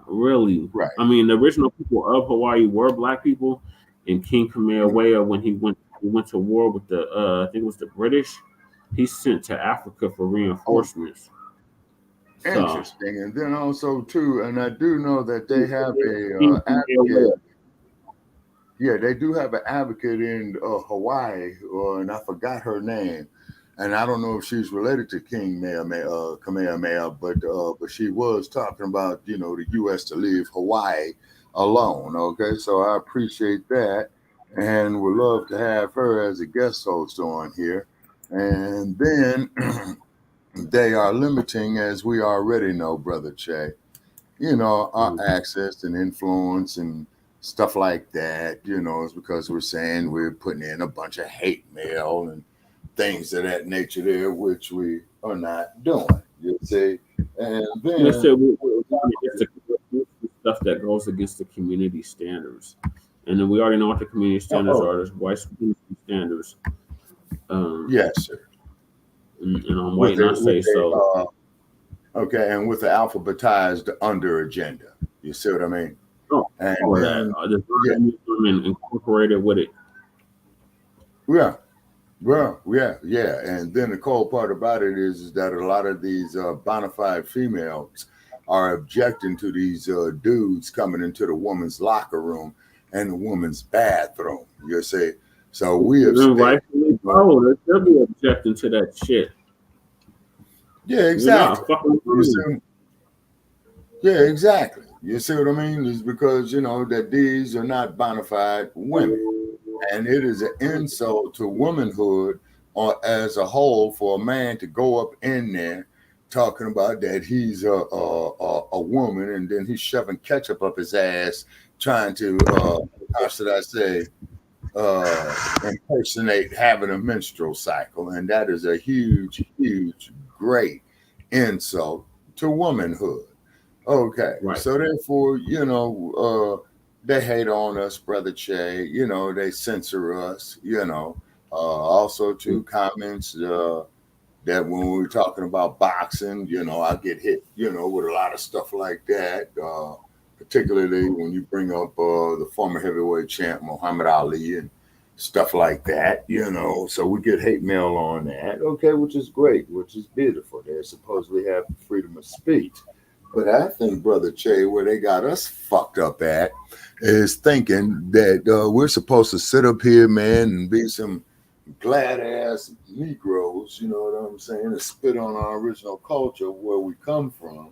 D: really, I mean, the original people of Hawaii were black people, and King Kamehameha, when he went to war with the I think it was the British, he sent to Africa for reinforcements.
E: Interesting. And then also too, and I do know that they have a advocate. Yeah, they do have an advocate in Hawaii, and I forgot her name. And I don't know if she's related to King Kamehameha, but she was talking about, you know, the U.S. to leave Hawaii alone. Okay, so I appreciate that, and would love to have her as a guest host on here. And then they are limiting, as we already know, Brother Che, you know, our access and influence and stuff like that. You know, it's because we're saying we're putting in a bunch of hate mail and things of that nature there, which we are not doing. You see, and then
D: let's say we're stuff that goes against the community standards, and then we already know what the community standards are. There's white community standards.
E: Yes, sir.
D: And I'm waiting. I say so.
E: Okay, and with the alphabetized under agenda, you see what I mean?
D: Incorporated with it.
E: Yeah. And then the cold part about it is that a lot of these bona fide females are objecting to these dudes coming into the woman's locker room and the woman's bathroom. You see, so we have
D: rightfully so. They'll be objecting to that shit.
E: Yeah, exactly. Yeah, exactly. You see what I mean? It's because, you know, that these are not bona fide women. And it is an insult to womanhood or as a whole for a man to go up in there talking about that he's a woman, and then he's shoving ketchup up his ass trying to, how should I say, impersonate having a menstrual cycle. And that is a huge, great insult to womanhood. Okay,
D: Right.
E: so therefore, they hate on us, Brother Che. They censor us. Also two comments that when we were talking about boxing, I get hit, with a lot of stuff like that. Particularly when you bring up the former heavyweight champ Muhammad Ali and stuff like that. So we get hate mail on that. Okay, which is great, which is beautiful. They supposedly have freedom of speech. But I think, Brother Che, where they got us fucked up at is thinking that we're supposed to sit up here, man, and be some glad ass Negroes, you know what I'm saying, and spit on our original culture where we come from.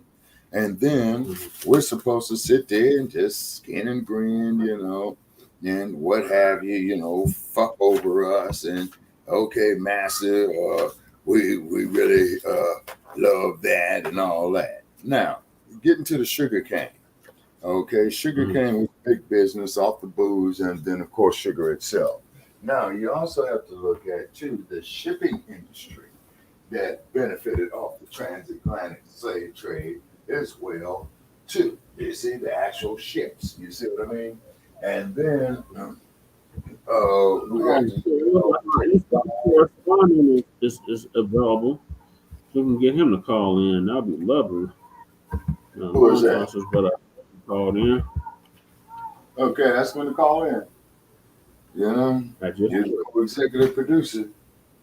E: And then we're supposed to sit there and just skin and grin, and what have you, fuck over us. And okay, massa, we really love that and all that. Now, getting to the sugar cane. Okay, sugar cane was big business off the booze and then, of course, sugar itself. Now, you also have to look at, too, the shipping industry that benefited off the transatlantic slave trade as well, too. You see, the actual ships. You see what I mean? And then we got
D: corresponding is available. So we can get him to call in. That'd be lovely.
E: Who is that?
D: But called in.
E: Okay, that's going to call in. You're the executive producer.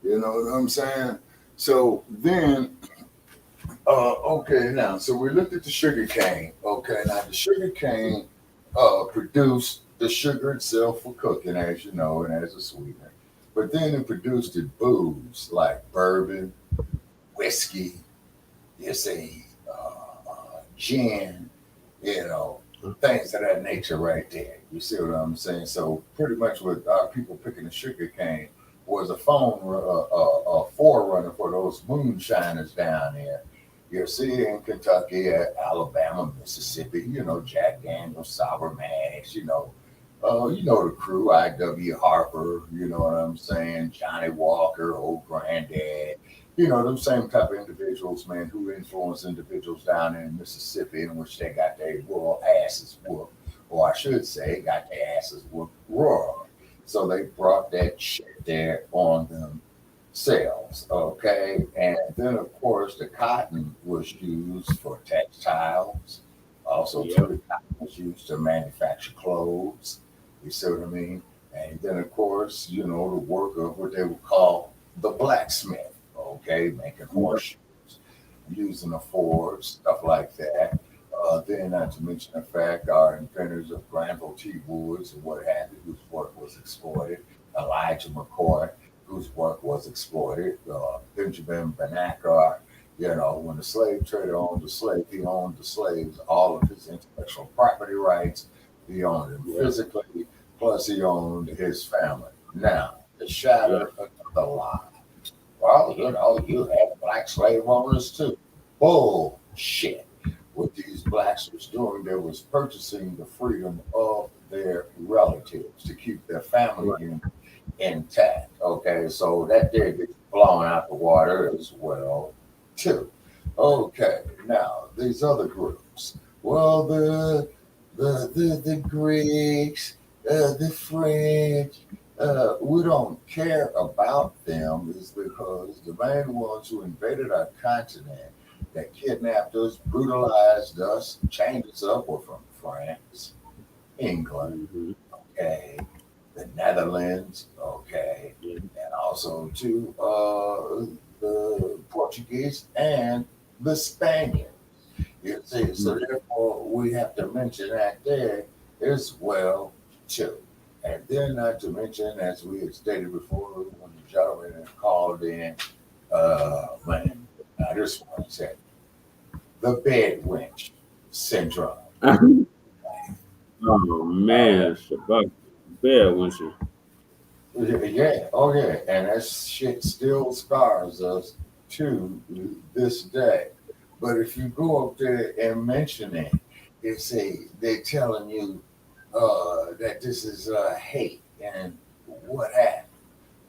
E: You know what I'm saying? So then, okay, now, so we looked at the sugar cane. Okay, now the sugar cane produced the sugar itself for cooking, as you know, and as a sweetener. But then it produced the booze like bourbon, whiskey, you see, gin, things of that nature right there. You see what I'm saying? So pretty much with our people picking the sugar cane was a forerunner for those moonshiners down there. You see in Kentucky, Alabama, Mississippi, Jack Daniels, Sour Mash, the crew, I.W. Harper, you know what I'm saying, Johnny Walker, Old Granddad, them same type of individuals, man, who influenced individuals down in Mississippi in which they got their rural asses whooped, or I should say, got their asses whooped rural. So they brought that shit there on themselves, okay? And then, of course, the cotton was used for textiles. Also, too, the cotton was used to manufacture clothes. You see what I mean? And then, of course, the work of what they would call the blacksmith. Okay, making horseshoes, using a forge, stuff like that. Then, not to mention the fact, our inventors of Granville T. Woods and what have you, whose work was exploited. Elijah McCoy, whose work was exploited. Benjamin Banneker, when the slave trader owned the slave, he owned the slaves, all of his intellectual property rights. He owned them physically, plus he owned his family. Now, to shatter the lie. Well, you had black slave owners too. Bullshit. What these blacks was doing, they was purchasing the freedom of their relatives to keep their family unit intact. Okay, so that there gets blown out the water as well, too. Okay, now these other groups. Well, the Greeks, the French. We don't care about them is because the main ones who invaded our continent, that kidnapped us, brutalized us, chained us up were from France, England, okay, the Netherlands, okay, and also to the Portuguese and the Spaniards. You see, so therefore we have to mention that there as well too. And then not to mention, as we had stated before, when the gentleman had called in, man, I just want to say, the bed wench syndrome.
D: Oh, man, Shabaka'S, bed wench.
E: Yeah, oh yeah, and that shit still scars us to this day. But if you go up there and mention it, they're telling you that this is hate and what happened.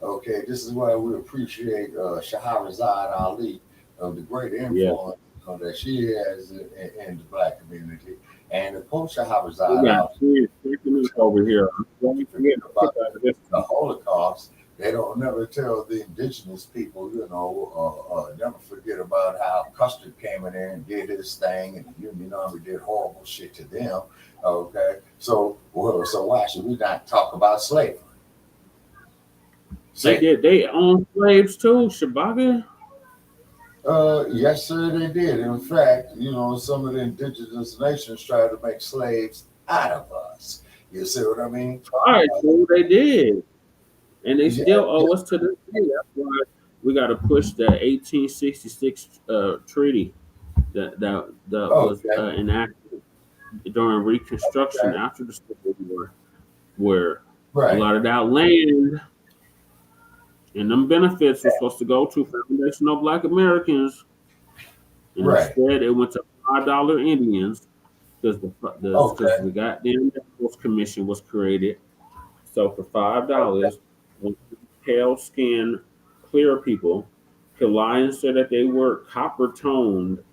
E: Okay, this is why we appreciate Shahrazad Ali of the great influence that she has in the Black community. And the post Shahrazad
D: We got
E: out
D: 3 minutes over here. Let me forget
E: about
D: this.
E: the Holocaust. They don't never tell the indigenous people, never forget about how Custer came in there and did his thing, and the Union Army did horrible shit to them. Okay, so why should we not talk about slavery?
D: They owned slaves too, Shabaka.
E: Yes, sir, they did. In fact, some of the indigenous nations tried to make slaves out of us. You see what I mean?
D: All right, so they did. And they still owe us to this day. That's why we got to push the 1866 treaty that was enacted during Reconstruction after the Civil War, where a lot of that land and them benefits were supposed to go to foundational Black Americans, and instead it went to $5 Indians because the goddamn Devil's Commission was created. So for $5, pale skinned, clear people could lie and say that they were copper toned,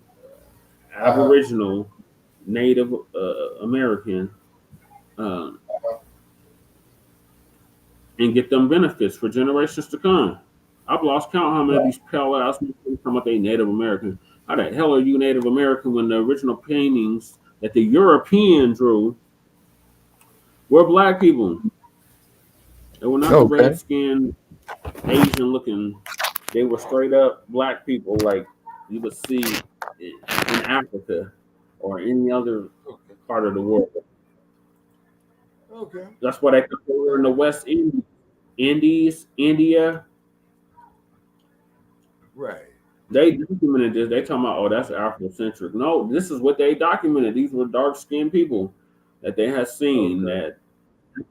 D: Aboriginal, Native American, and get them benefits for generations to come. I've lost count how many of these pale ass people come up they Native American. How the hell are you Native American when the original paintings that the European drew were Black people? They were not the red skinned, Asian looking. They were straight up Black people like you would see in Africa or any other part of the world.
E: Okay.
D: That's why they were in the West Indies, India.
E: Right.
D: They documented this. They talking about, that's Afrocentric. No, this is what they documented. These were dark skinned people that they had seen, that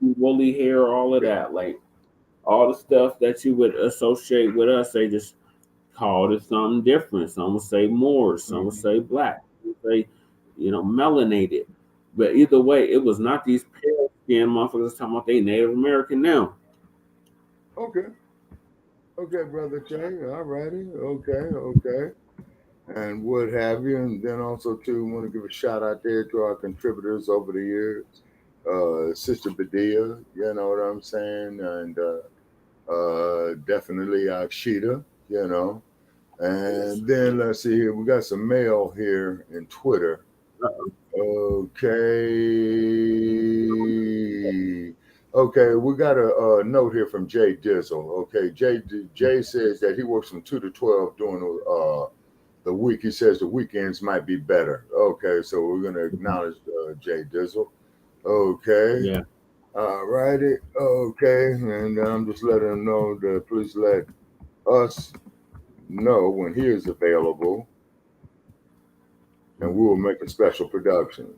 D: woolly hair, all of that, like all the stuff that you would associate with us. They just called it something different. Some would say Moors, some would say Black, some would say, melanated. But either way, it was not these pale skinned motherfuckers talking about they Native American now.
F: Okay. Okay, Brother Chang. All righty. Okay. And what have you. And then also, too, want to give a shout out there to our contributors over the years. Sister Badia, you know what I'm saying? And definitely Akshita, And then let's see here. We got some mail here in Twitter. Okay, we got a note here from Jay Dizzle. Okay, Jay says that he works from 2 to 12 during the week. He says the weekends might be better. Okay, so we're going to acknowledge Jay Dizzle. Okay.
D: Yeah.
F: All righty. Okay, and I'm just letting him know that please let us know when he is available, and we will make a special production.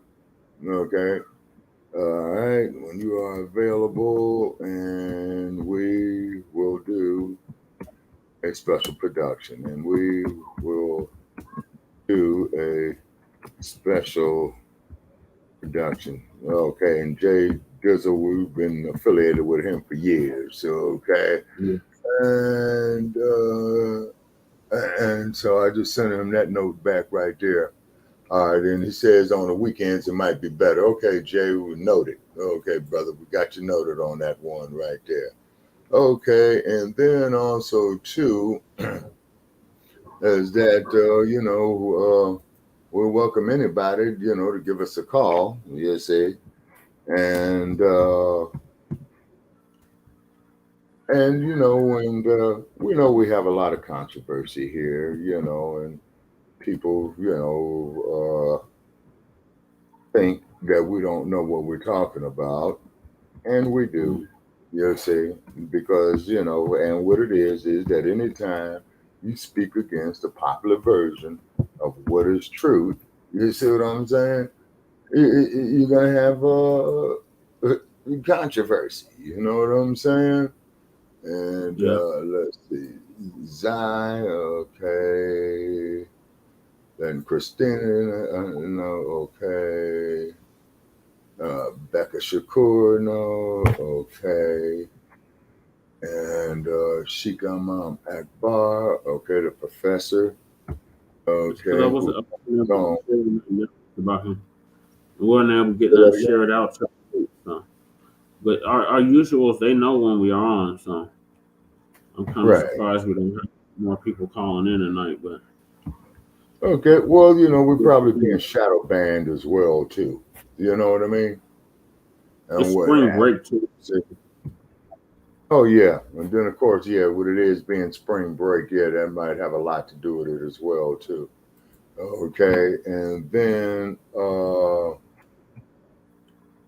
F: Okay. All right, when you are available, and we will do a special production, and we will do a special production. Okay, and Jay Dizzle, we've been affiliated with him for years. So, okay, and so I just sent him that note back right there. All right, and he says on the weekends it might be better. Okay, Jay, we noted. Okay, brother, we got you noted on that one right there. Okay, and then also too is that we'll welcome anybody to give us a call. You see, and we know we have a lot of controversy here, and people, think that we don't know what we're talking about, and we do, you see, because, and what it is that anytime you speak against the popular version of what is truth, you see what I'm saying? You're going to have controversy, you know what I'm saying? And let's see, Zai, okay. Then Christina, okay. Becca Shakur, no, okay. And Shika Imam Akbar, okay, the professor.
D: Because I
F: Okay.
D: wasn't
F: So,
D: about him. We weren't able to get that shared out. So. But our usuals, they know when we are on. So I'm kind of
F: right.
D: surprised we don't have more people calling in tonight. But
F: Okay. Well, we're probably being shadow banned as well too. You know what I mean?
D: it's
F: And what
D: spring
F: have
D: break too.
F: you. Oh yeah. And then of course, yeah, what it is being spring break, yeah, that might have a lot to do with it as well too. Okay. And then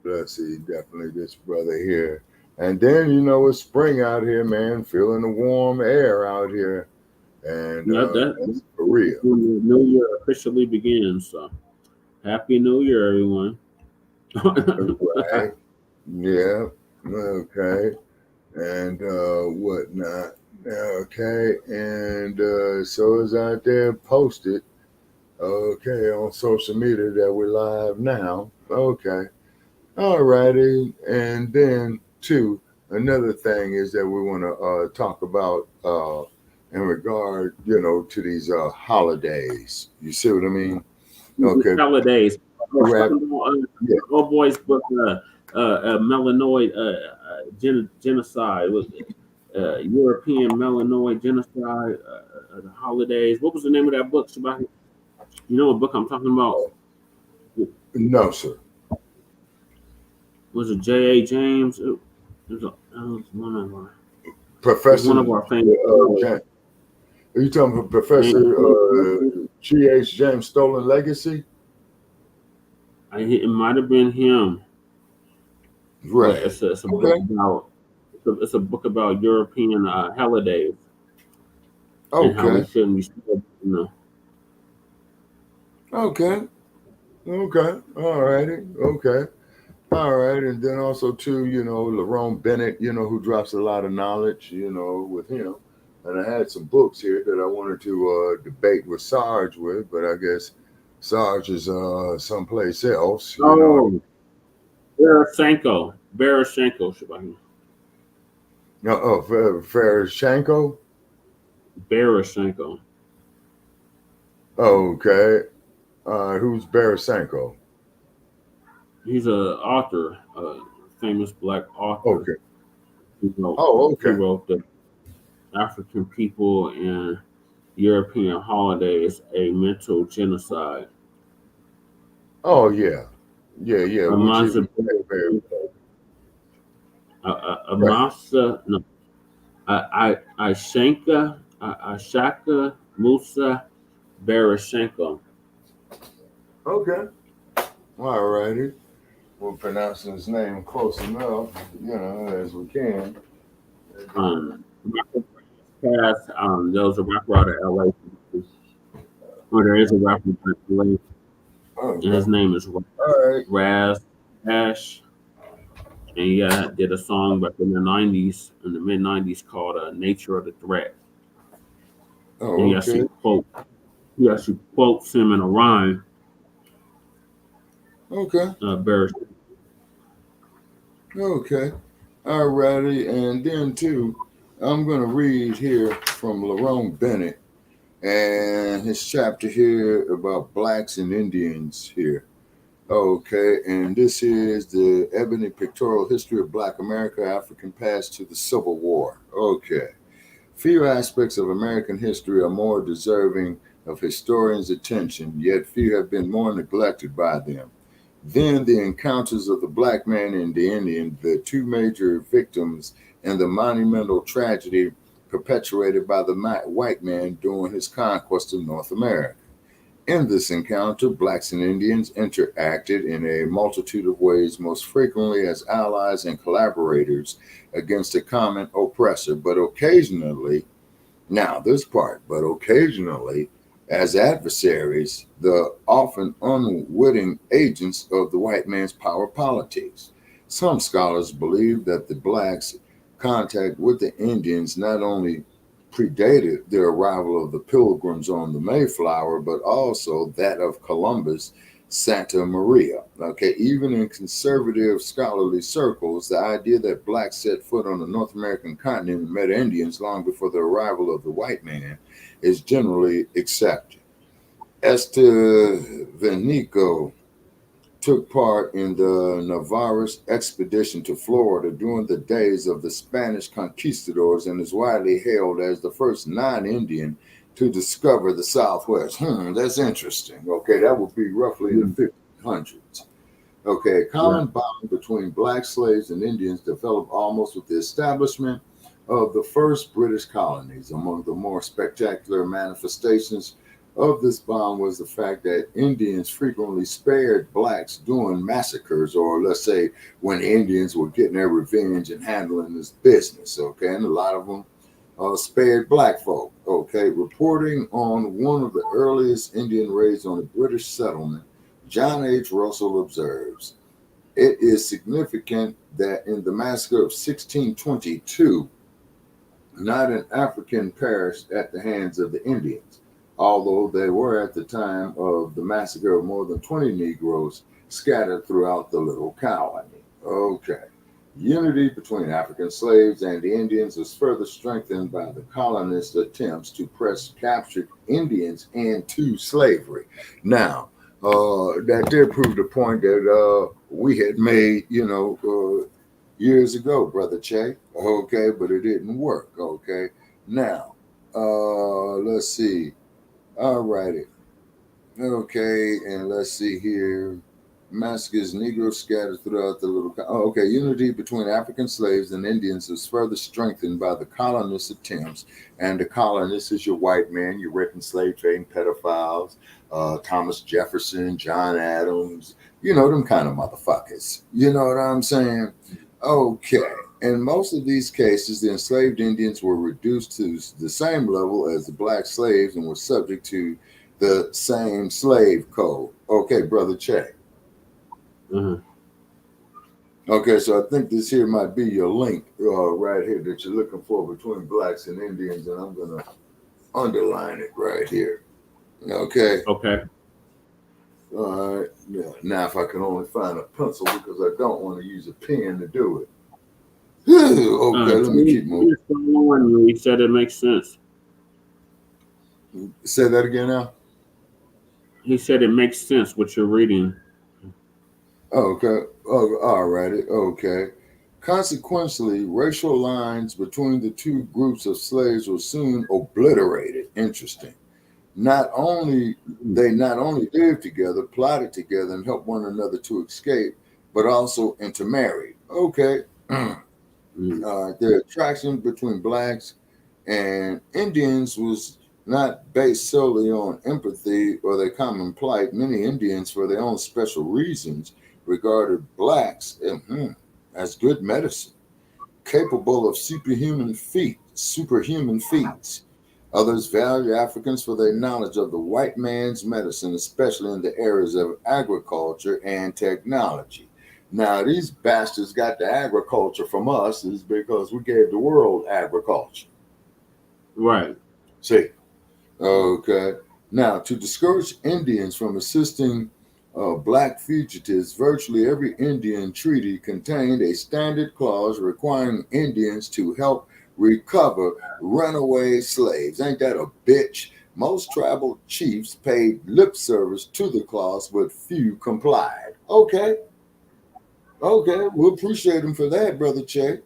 F: let's see, definitely this brother here. And then it's spring out here, man, feeling the warm air out here. And
D: Yeah,
F: that's
D: that
F: for real.
D: when the new year officially begins. So happy New Year, everyone.
F: Right. Yeah. Okay. And whatnot. Okay. And so it's out there posted. Okay. On social media that we're live now. Okay. All righty. And then too, another thing is that we want to talk about in regard, to these holidays. You see what I mean? Okay.
D: Holidays.
F: Rap. Yeah.
D: Old boy's book, Melanoid Genocide. Was European Melanoid Genocide, the holidays. What was the name of that book, Shabaka? You know what book I'm talking about?
F: No, sir.
D: Was it J.A. James? It was one of our
F: Professor.
D: one of our famous.
F: Are you talking about Professor G.H. James Stolen Legacy?
D: It might have been him.
F: Right.
D: It's a book about it's a book about European holidays and how we shouldn't be celebrating.
F: Okay. Okay. All righty. Okay. All right. And then also too, Lerone Bennett, who drops a lot of knowledge, with him. And I had some books here that I wanted to debate with Sarge with, but I guess Sarge is someplace else.
D: Barashenko, Shabaki.
F: Farashenko?
D: Barashenko.
F: Okay. Who's Barasenko?
D: He's an author, a famous Black author.
F: Okay.
D: He wrote the African People and European Holidays, a Mental Genocide.
F: Oh yeah. Yeah.
D: Ashaka Musa Barashenko.
F: Okay. All righty. We're pronouncing his name close enough, as we can.
D: There was a rapper out of LA. Or there is a rapper out of LA. And his name is Raz Ash. And he did a song back in the mid 90s called Nature of the Threat.
F: Oh,
D: and he actually quotes him in a rhyme.
F: Okay. Okay. All righty. And then too, I'm going to read here from Lerone Bennett and his chapter here about blacks and Indians here. Okay, and this is the Ebony Pictorial History of Black America, African Past to the Civil War. Okay. Few aspects of American history are more deserving of historians' attention, yet few have been more neglected by them. Then the encounters of the black man and the Indian, the two major victims in the monumental tragedy perpetuated by the white man during his conquest of North America. In this encounter, blacks and Indians interacted in a multitude of ways, most frequently as allies and collaborators against a common oppressor, but occasionally as adversaries, the often unwitting agents of the white man's power politics. Some scholars believe that the blacks' contact with the Indians not only predated the arrival of the Pilgrims on the Mayflower, but also that of Columbus, Santa Maria. Okay, even in conservative scholarly circles, the idea that blacks set foot on the North American continent and met Indians long before the arrival of the white man is generally accepted. Estevanico took part in the Navarrese expedition to Florida during the days of the Spanish conquistadors and is widely hailed as the first non-Indian to discover the Southwest. That's interesting. Okay, that would be roughly in the 1500s. Okay, a common bond between black slaves and Indians developed almost with the establishment of the first British colonies. Among the more spectacular manifestations of this bond was the fact that Indians frequently spared blacks during massacres, or let's say when Indians were getting their revenge and handling this business. Okay, and a lot of them spared black folk. Okay, reporting on one of the earliest Indian raids on a British settlement, John H. Russell observes, it is significant that in the massacre of 1622, not an African perished at the hands of the Indians, although there were at the time of the massacre of more than 20 Negroes scattered throughout the little colony. Okay. Unity between African slaves and the Indians was further strengthened by the colonists' attempts to press captured Indians into slavery. Now, that did prove the point that we had made, years ago, Brother Che. Okay, but it didn't work. Okay. Now, let's see. All righty. Okay, and let's see here. Massacres, Negroes scattered throughout the little. Okay, unity between African slaves and Indians was further strengthened by the colonists' attempts. And the colonists is your white man, your written slave trading pedophiles, Thomas Jefferson, John Adams, them kind of motherfuckers. You know what I'm saying? Okay. In most of these cases, the enslaved Indians were reduced to the same level as the black slaves and were subject to the same slave code. Okay, Brother Che.
D: Mm-hmm.
F: Okay, so I think this here might be your link right here that you're looking for between blacks and Indians, and I'm going to underline it right here. Okay.
D: Okay.
F: All right. Yeah. Now, if I can only find a pencil because I don't want to use a pen to do it. Okay, let me keep moving.
D: He said it makes sense.
F: Say that again now.
D: He said it makes sense what you're reading.
F: Okay. Oh, all righty. Okay. Consequently, racial lines between the two groups of slaves were soon obliterated. Interesting. They not only lived together, plotted together, and helped one another to escape, but also intermarried. Okay. The attraction between blacks and Indians was not based solely on empathy or their common plight. Many Indians, for their own special reasons, regarded blacks as good medicine, capable of superhuman feats. Others value Africans for their knowledge of the white man's medicine, especially in the areas of agriculture and technology. Now, these bastards got the agriculture from us is because we gave the world agriculture.
D: Right.
F: See? Okay. Now, to discourage Indians from assisting black fugitives, virtually every Indian treaty contained a standard clause requiring Indians to help recover runaway slaves. Ain't that a bitch? Most tribal chiefs paid lip service to the clause, but few complied. Okay, we'll appreciate them for that, Brother Che.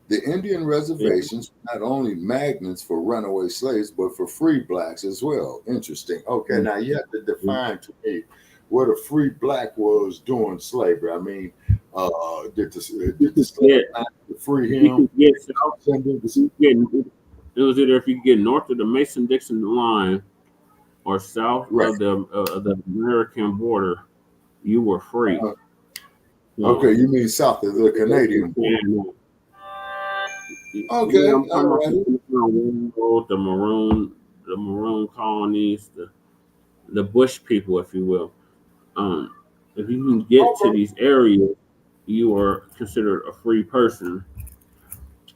F: The Indian reservations were not only magnets for runaway slaves, but for free blacks as well. Interesting. Okay, now you have to define to me what a free black was during slavery. I mean, did the slave free him?
D: It was either if you get north of the Mason-Dixon line or south of the American border, you were free.
F: Okay, you mean south of the Canadian border. Okay,
D: I'm talking about the maroon colonies, the bush people, if you will. If you can get to these areas, you are considered a free person,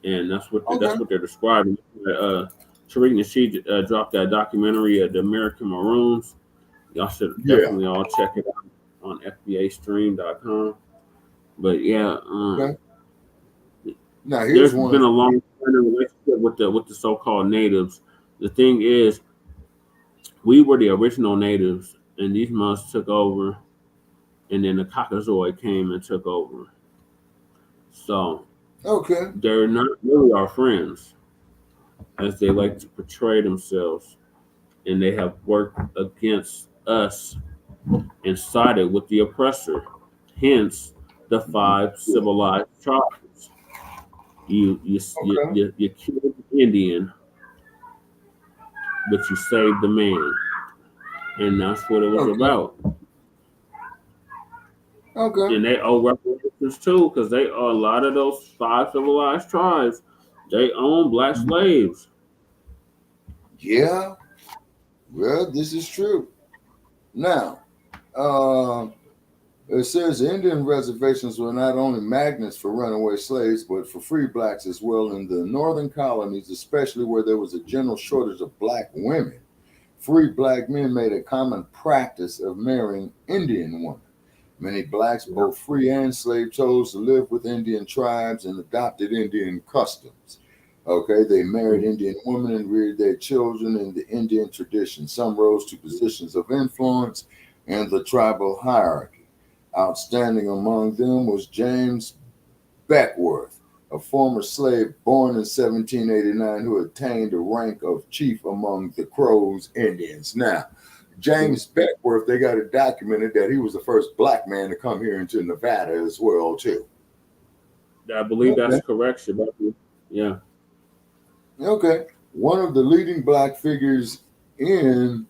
D: and that's what they're describing. Tariq Nasheed dropped that documentary, The American Maroons. Y'all should definitely all check it out on FBAstream.com. But
F: now
D: there's been a long relationship with the so-called natives. The thing is, we were the original natives, and these monks took over, and then the Caucasoid came and took over. So
F: Okay.
D: they're not really our friends, as they like to portray themselves, and they have worked against us and sided with the oppressor. Hence, the five civilized tribes.
F: Okay.
D: You killed the Indian, but you saved the man, and that's what it was
F: Okay.
D: about.
F: Okay.
D: And they owe reparations too, because they a lot of those five civilized tribes. They own black slaves.
F: Yeah. Well, this is true. Now, uh, it says Indian reservations were not only magnets for runaway slaves, but for free blacks as well in the northern colonies, especially where there was a general shortage of black women. Free black men made a common practice of marrying Indian women. Many blacks, both free and slave, chose to live with Indian tribes and adopted Indian customs. Okay, they married Indian women and reared their children in the Indian tradition. Some rose to positions of influence in the tribal hierarchy. Outstanding among them was James Beckworth, a former slave born in 1789 who attained the rank of chief among the Crows Indians. Now, James Beckworth, they got it documented that he was the first black man to come here into Nevada as well, too.
D: I believe
F: Okay.
D: that's correct, Shabaka. Yeah.
F: Okay. One of the leading black figures in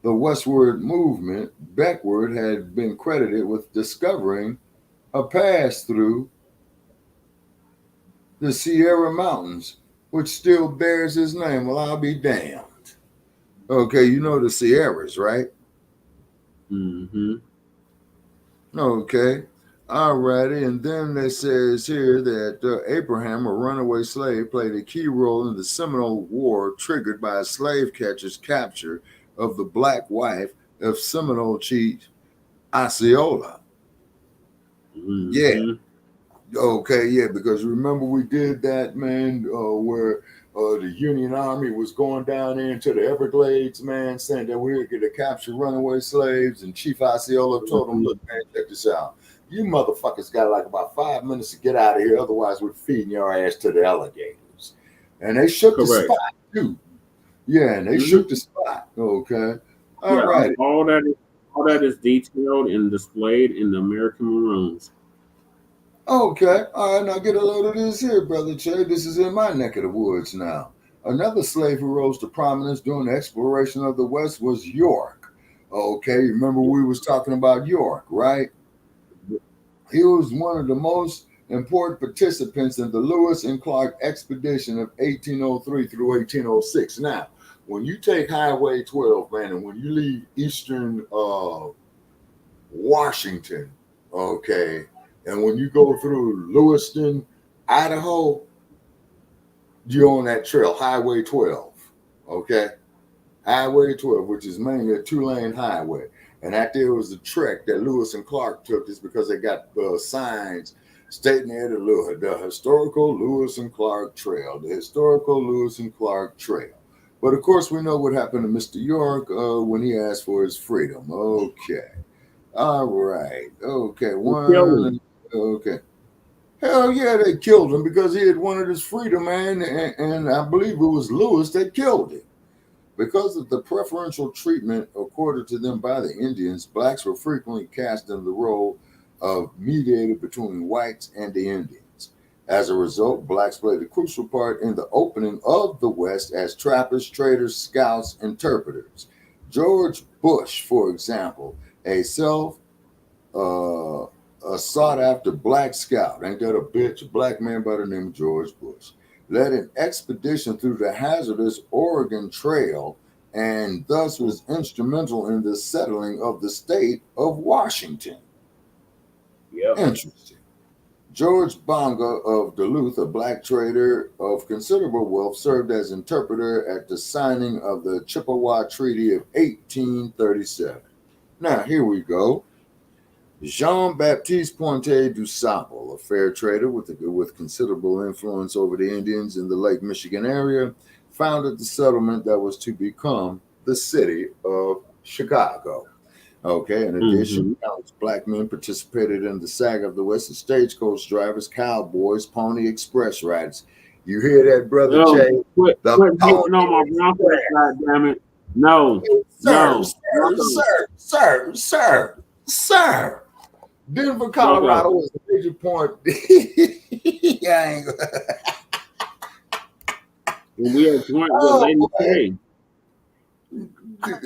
F: the westward movement, Beckworth had been credited with discovering a pass through the Sierra Mountains, which still bears his name. Well, I'll be damned. Okay, you know the Sierras, right?
D: Mm-hmm.
F: Okay. All righty. And then it says here that Abraham, a runaway slave, played a key role in the Seminole War triggered by a slave catcher's capture of the black wife of Seminole chief Osceola. Yeah.
D: Mm-hmm.
F: Okay, yeah, because remember we did that, man, where the Union Army was going down into the Everglades, man, saying that we were going to capture runaway slaves, and Chief Osceola told them, look, man, check this out. You motherfuckers got like about 5 minutes to get out of here, otherwise we're feeding your ass to the alligators. And they shook the
D: Correct.
F: spot, too. Yeah, and they shook the spot, okay. All right.
D: All that is detailed and displayed in the American Maroons.
F: Okay, all right, now get a load of this here, Brother Che. This is in my neck of the woods now. Another slave who rose to prominence during the exploration of the West was York. Okay, remember we was talking about York, right? He was one of the most important participants in the Lewis and Clark expedition of 1803 through 1806. Now, when you take Highway 12, man, and when you leave eastern Washington, okay, and when you go through Lewiston, Idaho, you're on that trail, Highway 12, okay? Highway 12, which is mainly a 2-lane highway. And that there was the trek that Lewis and Clark took is because they got signs stating there the historical Lewis and Clark Trail, the historical Lewis and Clark Trail. But of course, we know what happened to Mr. York when he asked for his freedom. Okay. All right. Okay. Okay. Hell yeah, they killed him because he had wanted his freedom, man. And I believe it was Lewis that killed him. Because of the preferential treatment accorded to them by the Indians, blacks were frequently cast in the role of mediator between whites and the Indians. As a result, blacks played a crucial part in the opening of the West as trappers, traders, scouts, interpreters. George Bush, for example, a sought-after black scout, ain't that a bitch, a black man by the name of George Bush, led an expedition through the hazardous Oregon Trail and thus was instrumental in the settling of the state of Washington.
D: Yep.
F: Interesting. George Bonga of Duluth, a black trader of considerable wealth, served as interpreter at the signing of the Chippewa Treaty of 1837. Now, here we go. Jean-Baptiste Pointe du Sable, a fair trader with considerable influence over the Indians in the Lake Michigan area, founded the settlement that was to become the city of Chicago. Okay, in addition, countless black men participated in the saga of the Western stagecoach drivers, cowboys, Pony Express riders. You hear that, brother Jay?
D: Quit hating on my Broncos, goddammit. No,
F: Sir. Denver, Colorado was a major point. Yeah,
D: we are joint with Lady K.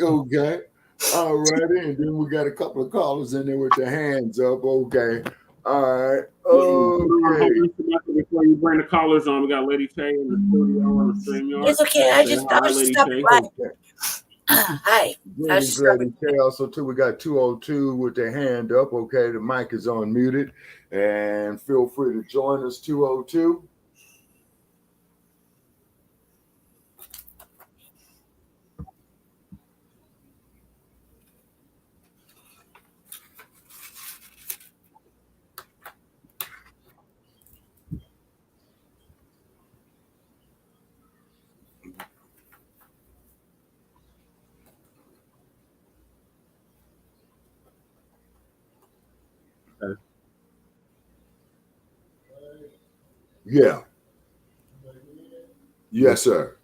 F: Okay. All righty. And then we got a couple of callers in there with their hands up. Okay. All right. Okay.
D: Before you bring the callers on, we got Lady K in the studio on the stream yard.
G: It's okay. I just stopped by. Hi.
F: Lady K. Also, too, we got 202 with their hand up. Okay. The mic is unmuted. And feel free to join us, 202. Yeah. Yes, sir.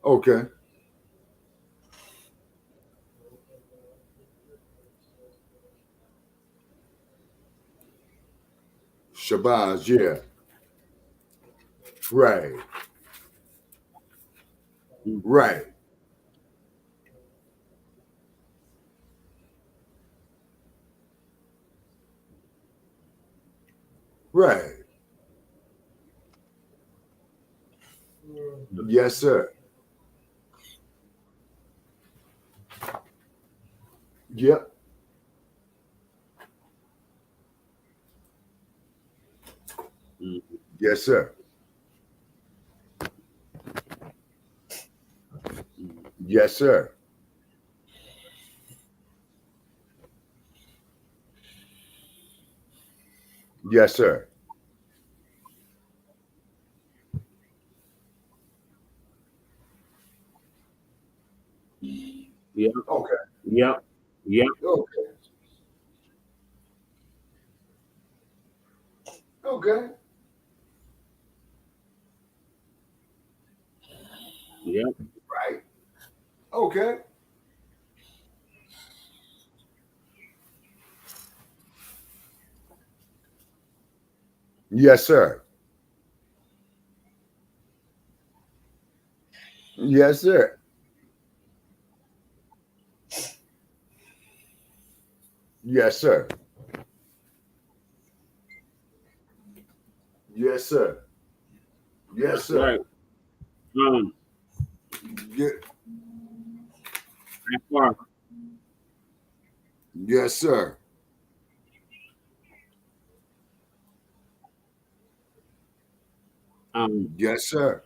F: Okay. Shabaka'S, yeah. Right. Right. Right. Yes, sir. Yep. Yes, sir. Yes, sir. Yes, sir.
D: Yep.
F: Okay.
D: Yep. Yep.
F: Okay. Okay.
D: Yep.
F: Right. Okay. Yes, sir. Yes, sir. Yes, sir. Yes, sir. Yes, sir.
D: Right.
F: Yes, sir. Yes, sir.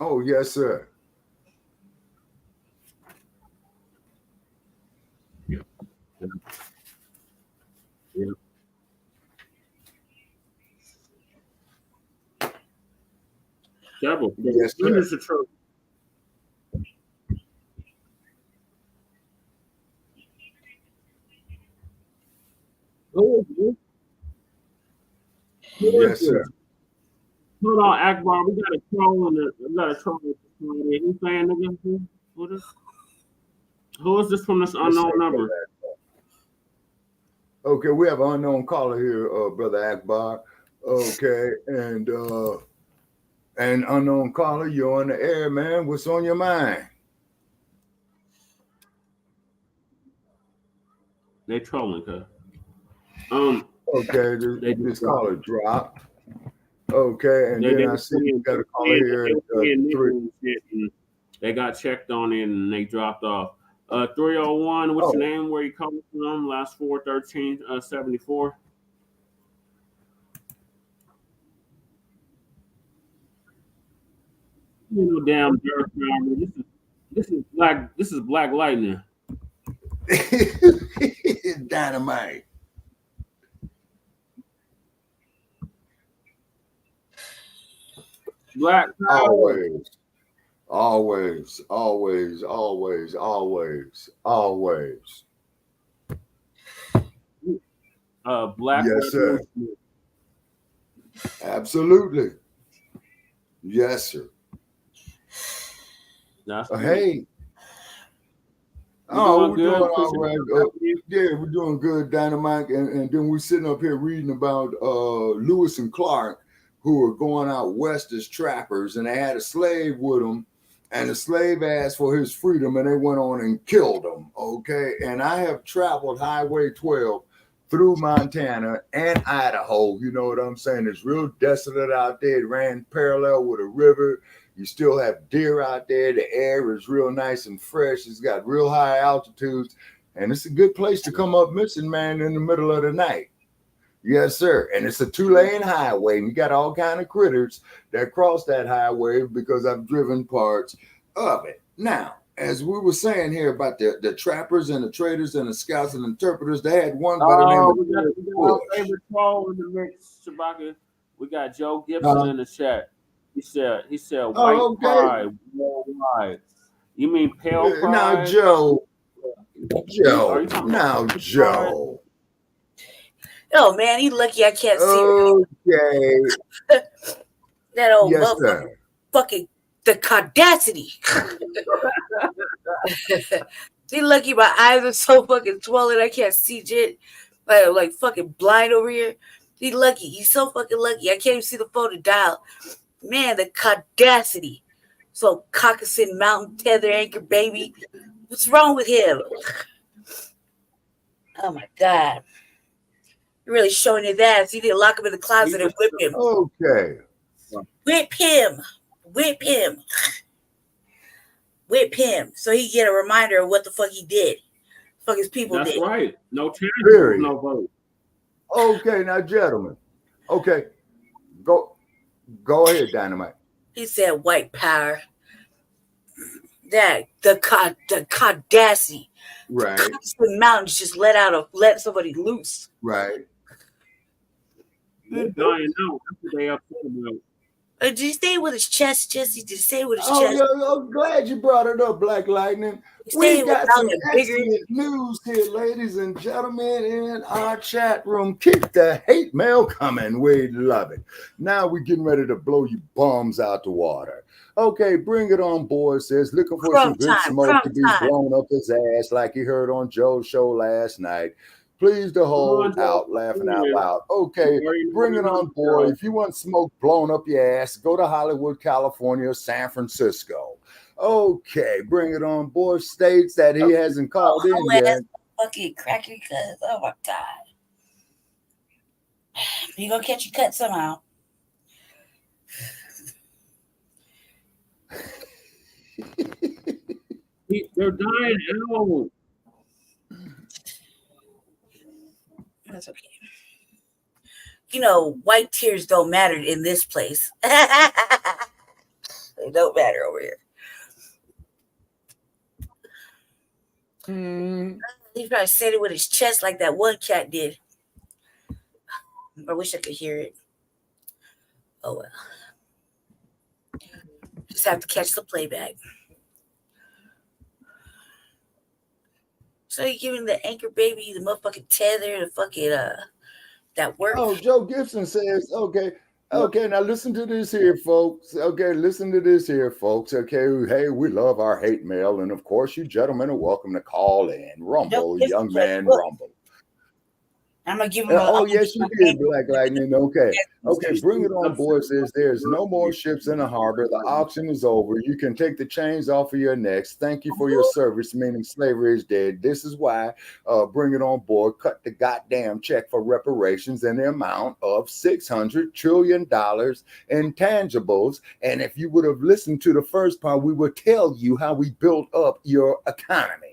F: Oh, yes, sir.
D: Yep. Yep. Double.
F: Yes, sir. Yes, sir.
D: Hold on, Akbar. We got a troll in the. We got a troll. Who's saying again? Who is this from this unknown number?
F: Okay, we have an unknown caller here, Brother Akbar. Okay, and unknown caller, you're on the air, man. What's on your mind?
D: They trolling, cuz.
F: Okay, this caller dropped. Okay, and then I see you got a caller here.
D: They got checked on it and they dropped off. 301, what's your name? Where you coming from? Last 41374. You know, damn dirt. This is black. This is Black Lightning.
F: Dynamite.
D: Black power.
F: Always. Always, always, always, always, always.
D: Black
F: Yes, sir.
D: revolution.
F: Absolutely. Yes, sir.
D: That's
F: Hey. We're doing all right. Yeah, we're doing good, Dynamite. And then we're sitting up here reading about Lewis and Clark, who were going out west as trappers, and they had a slave with them. And the slave asked for his freedom, and they went on and killed him. Okay. And I have traveled Highway 12 through Montana and Idaho. You know what I'm saying? It's real desolate out there. It ran parallel with a river. You still have deer out there. The air is real nice and fresh. It's got real high altitudes. And it's a good place to come up missing, man, in the middle of the night. Yes, sir. And it's a 2-lane highway. And you got all kind of critters that cross that highway because I've driven parts of it. Now, as we were saying here about the trappers and the traders and the scouts and interpreters, they had one by the name of
D: we got our favorite troll in the mix, Shabaka. We got Joe Gibson in the chat. He said white pride worldwide. You mean pale pride?
F: Now, Joe.
G: Oh man, he lucky I can't see.
F: Okay.
G: That old motherfucker. Fucking the caudacity. He lucky my eyes are so fucking swollen I can't see shit. Like fucking blind over here. He lucky. He's so fucking lucky. I can't even see the phone to dial. Man, the caudacity. So Caucasus Mountain Tether Anchor baby. What's wrong with him? Oh my God. You're really showing his ass. You need to lock him in the closet and whip him.
F: Okay.
G: Whip him. Whip him. Whip him. So he get a reminder of what the fuck he did. Fuck his people did.
D: That's right. No tangible, no vote.
F: Okay, now gentlemen. Okay. Go ahead, Dynamite.
G: He said white power. That the caudacity.
F: Right.
G: The mountains just let somebody loose.
F: Right.
D: They're dying out. That's what they up about.
G: Did he say with his chest, Jesse? Did he say with his
F: chest?
G: Yeah,
F: I'm glad you brought it up, Black Lightning. We got some excellent news here, ladies and gentlemen, in our chat room. Keep the hate mail coming. We love it. Now we're getting ready to blow you bums out the water. Okay, bring it on, boy. Says looking for some good smoke to be blown up his ass like you heard on Joe's show last night. Please to hold out, laughing out loud. Okay, bring it on, boy. If you want smoke blown up your ass, go to Hollywood, California, or San Francisco. Okay, bring it on, boy. States that he hasn't called in yet.
G: Fucking cracker cuts. Oh my God. You gonna catch your cut somehow.
D: They're dying out.
G: That's okay. You know, white tears don't matter in this place. They don't matter over here. He probably said it with his chest like that one cat did. I wish I could hear it. Oh well. Just have to catch the playback. So you giving the anchor baby the motherfucking tether, the fucking that work.
F: Oh, Joe Gibson says, okay, now listen to this here, folks. Okay, listen to this here, folks. Okay, hey, we love our hate mail, and of course, you gentlemen are welcome to call in. Rumble, young man, rumble.
G: I'm gonna give him.
F: Oh, yes, you did, Black Lightning. Okay, bring it on, boys. There's no more ships in the harbor. The auction is over. You can take the chains off of your necks. Thank you for your service, meaning slavery is dead. This is why, bring it on board. Cut the goddamn check for reparations in the amount of $600 trillion in tangibles. And if you would have listened to the first part, we would tell you how we built up your economy.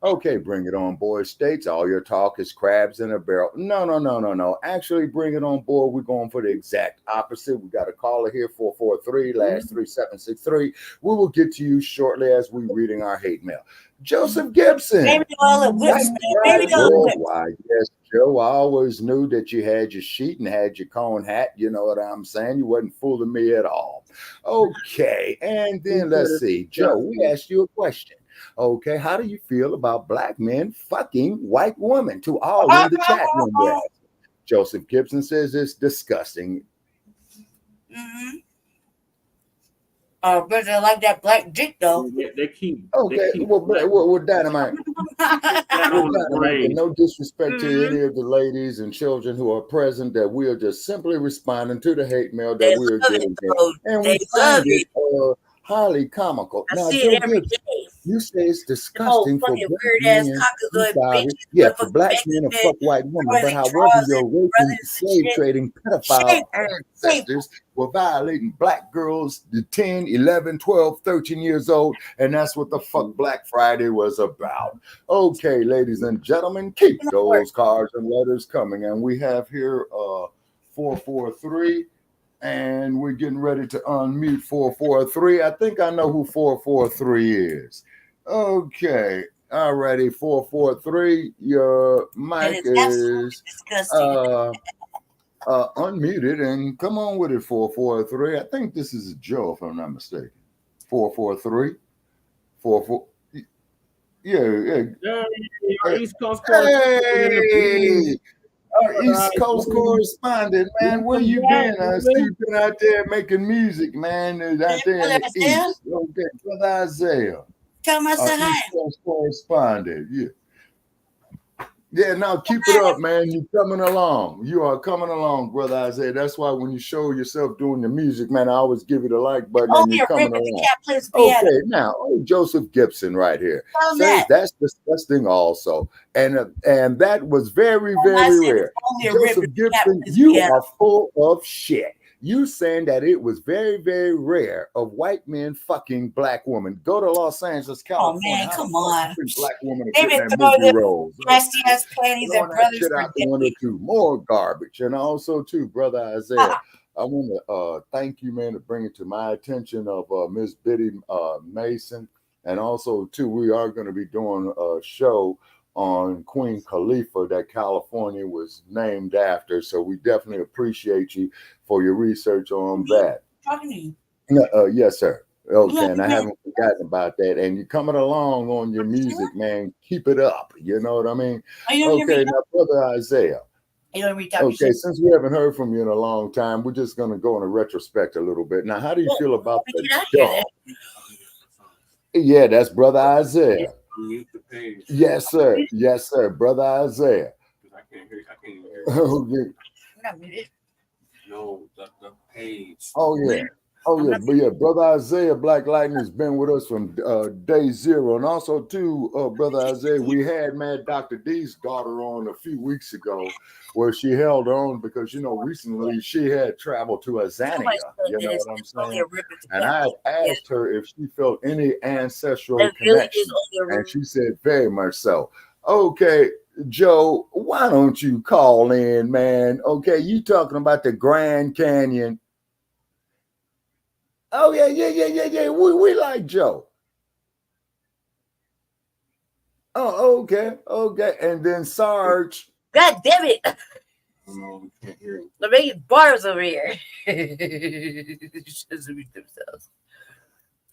F: Okay, bring it on board, states. All your talk is crabs in a barrel. No. Actually, bring it on board. We're going for the exact opposite. We got a caller here, 443, last 3763. We will get to you shortly as we're reading our hate mail. Joseph Gibson.
G: Maybe all at whips, man. Maybe all at whips.
F: Yes, Joe, I always knew that you had your sheet and had your cone hat. You know what I'm saying? You wasn't fooling me at all. Okay, and then let's see. Joe, we asked you a question. Okay, how do you feel about black men fucking white women? To all in the chat room there. Joseph Gibson says it's disgusting.
G: Mm-hmm. But I like that black dick though.
D: Yeah, they keep.
F: Okay,
D: They keep
F: well, Dynamite.
D: that on the grave.
F: No disrespect to any of the ladies and children who are present, that we are just simply responding to the hate mail that we are getting here. And we find it highly comical.
G: I
F: now,
G: see
F: Joe
G: it every
F: Gibson,
G: day.
F: you say it's disgusting for black
G: weird ass
F: men.
G: cockazoid bitches.
F: Yeah, for black men to fuck white women. But however, your raping, slave trading, pedophile ancestors were violating black girls, the 10, 11, 12, 13 years old. And that's what the fuck Black Friday was about. Okay, ladies and gentlemen, keep those cards and letters coming. And we have here 443. And we're getting ready to unmute 443. I think I know who 443 is. Okay. All righty, 443. Your mic is unmuted. And come on with it, 443. I think this is Joe, if I'm not mistaken. 443. 44. Yeah.
D: East Coast.
F: Hey! Our East Coast correspondent, man, where you been? I see you been out there making music, man. Out there in the East. Okay, Brother Isaiah.
G: Tell him I said hi.
F: East Coast correspondent, yeah. Yeah, now keep it up, man. You're coming along. You are coming along, Brother Isaiah. That's why when you show yourself doing the music, man, I always give you the like button and you're coming along. Okay, now, Joseph Gibson right here says that's disgusting also. And that was very, very rare. Joseph Gibson, you are full of shit. You saying that it was very, very rare of white men fucking black women. Go to Los Angeles, California.
G: Oh man, come on!
F: Black women
G: They've been throwing them nasty ass panties at brothers for decades.
F: More garbage, and also too, Brother Isaiah. I want to thank you, man, to bring it to my attention of Miss Biddy Mason, and also too, we are going to be doing a show on Queen Khalifa that California was named after. So we definitely appreciate you for your research on that.
G: Talking to you.
F: Yes, sir. Okay, and I haven't forgotten about that. And you're coming along on your music, man. Keep it up. You know what I mean? Okay, now, Brother Isaiah. Okay, since we haven't heard from you in a long time, we're just going to go in a retrospect a little bit. Now, how do you feel about the dog? Yeah, that's Brother Isaiah.
D: Mute the page.
F: Yes, sir. Yes, sir. Brother Isaiah.
D: I can't hear you.
F: Okay.
G: Not muted.
D: No, the page.
F: Oh, yeah. But yeah, Brother Isaiah Black Lightning has been with us from day zero. And also, too, Brother Isaiah, we had Mad Dr. D's daughter on a few weeks ago where she held on because, recently she had traveled to Azania. You know what I'm saying? And I asked her if she felt any ancestral connection. And she said very much so. Okay, Joe, why don't you call in, man? Okay, you talking about the Grand Canyon. Oh, yeah. We like Joe. Oh, okay. And then Sarge.
G: God damn it.
D: No, we can't hear him.
G: They're making bars over here. Just mute themselves.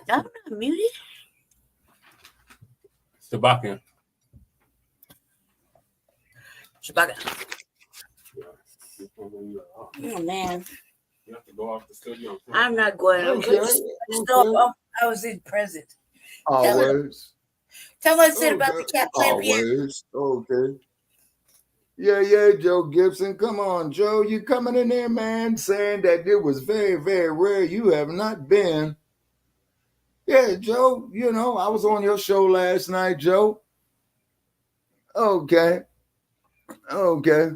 G: I'm not muted.
D: Shabaka.
G: Oh, man.
D: You have to go off the studio.
G: I'm not going. I was in present.
F: Always.
G: Tell me what I said about the cat playing piano.
F: Okay. Yeah, Joe Gibson. Come on, Joe. You coming in there, man, saying that it was very, very rare. You have not been. Yeah, Joe, I was on your show last night, Joe. Okay. Okay.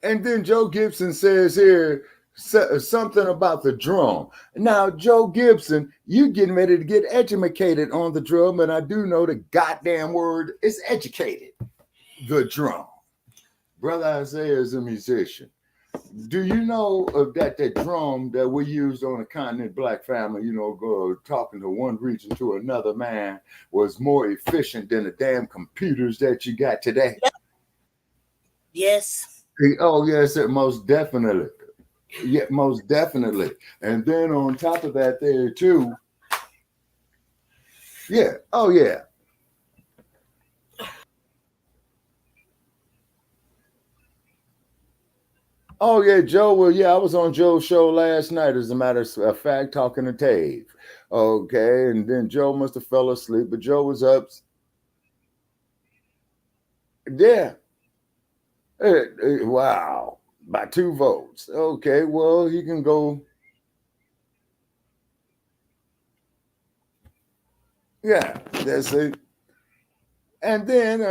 F: And then Joe Gibson says here something about the drum. Now, Joe Gibson, you getting ready to get educated on the drum, and I do know the goddamn word is educated. The drum. Brother Isaiah is a musician. do you know of that drum that we used on the continent Black family, go talking to one region to another, man, was more efficient than the damn computers that you got today?
G: Yes.
F: Oh, yes, most definitely. Yeah, most definitely. And then on top of that there too. Yeah. Oh, yeah. Oh, yeah, Joe. Well, yeah, I was on Joe's show last night, as a matter of fact, talking to Tave. Okay. And then Joe must have fell asleep, but Joe was up. Yeah. Wow. By 2 votes. Okay. Well, he can go. Yeah. That's it. And then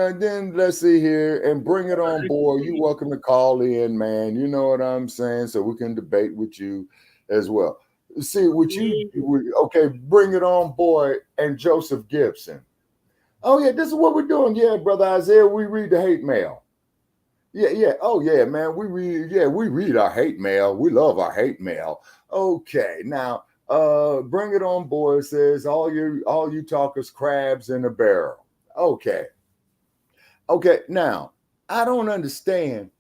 F: let's see here and bring it on board. You're welcome to call in, man. You know what I'm saying? So we can debate with you as well. See what okay, bring it on board. And Joseph Gibson. Oh, yeah, this is what we're doing. Yeah, Brother Isaiah, we read the hate mail. Yeah. Oh, yeah, man. We read our hate mail. We love our hate mail. Okay, now bring it on board. It says all you talkers crabs in a barrel. Okay. Now I don't understand.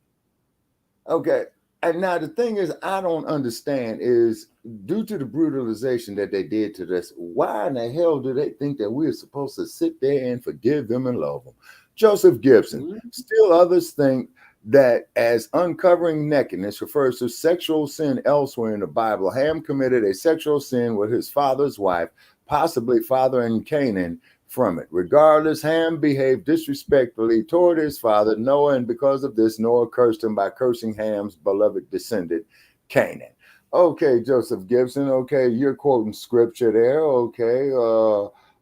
F: Okay. And now the thing is, I don't understand is due to the brutalization that they did to us, why in the hell do they think that we're supposed to sit there and forgive them and love them? Joseph Gibson. Still others think that as uncovering nakedness refers to sexual sin elsewhere in the Bible. Ham committed a sexual sin with his father's wife, possibly fathering Canaan from it. Regardless, Ham behaved disrespectfully toward his father, Noah, and because of this, Noah cursed him by cursing Ham's beloved descendant, Canaan. Okay, Joseph Gibson, okay, you're quoting scripture there, okay.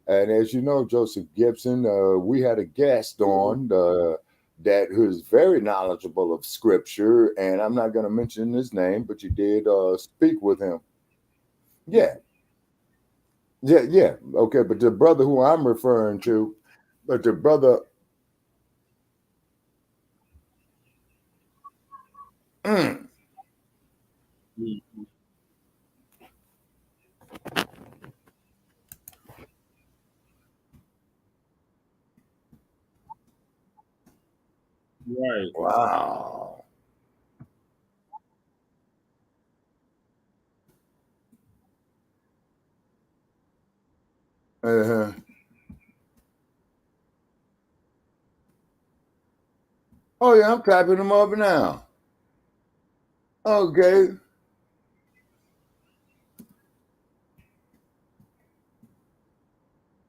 F: And as you know, Joseph Gibson, we had a guest on that who's very knowledgeable of scripture, and I'm not going to mention his name, but you did speak with him. Yeah. Okay, but the brother who I'm referring to, but the brother.
D: Right.
F: Wow. Uh-huh. Oh, yeah, I'm typing them up now. Okay.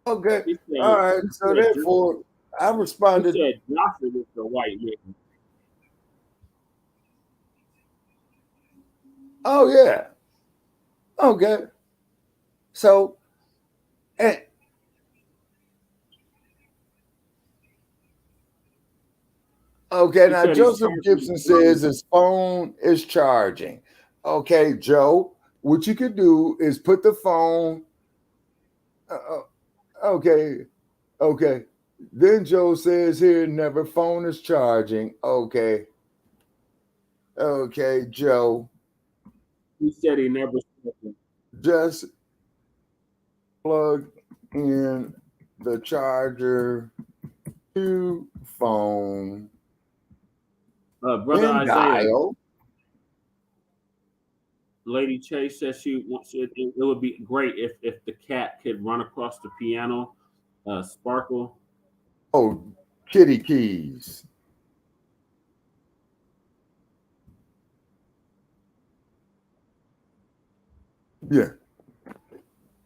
F: Okay.
D: Said,
F: all right. So therefore, I responded.
D: He said Joshua was the white man.
F: Oh, yeah. Okay. So, and okay, now Joseph Gibson says his phone is charging. Okay, Joe, what you could do is put the phone. Okay. Then Joe says here, never phone is charging. Okay, Joe.
D: He said he never.
F: Just plug in the charger to phone.
D: Brother Isaiah. Dial. Lady Chase says she wants it would be great if the cat could run across the piano. Sparkle.
F: Oh, kitty keys. Yeah,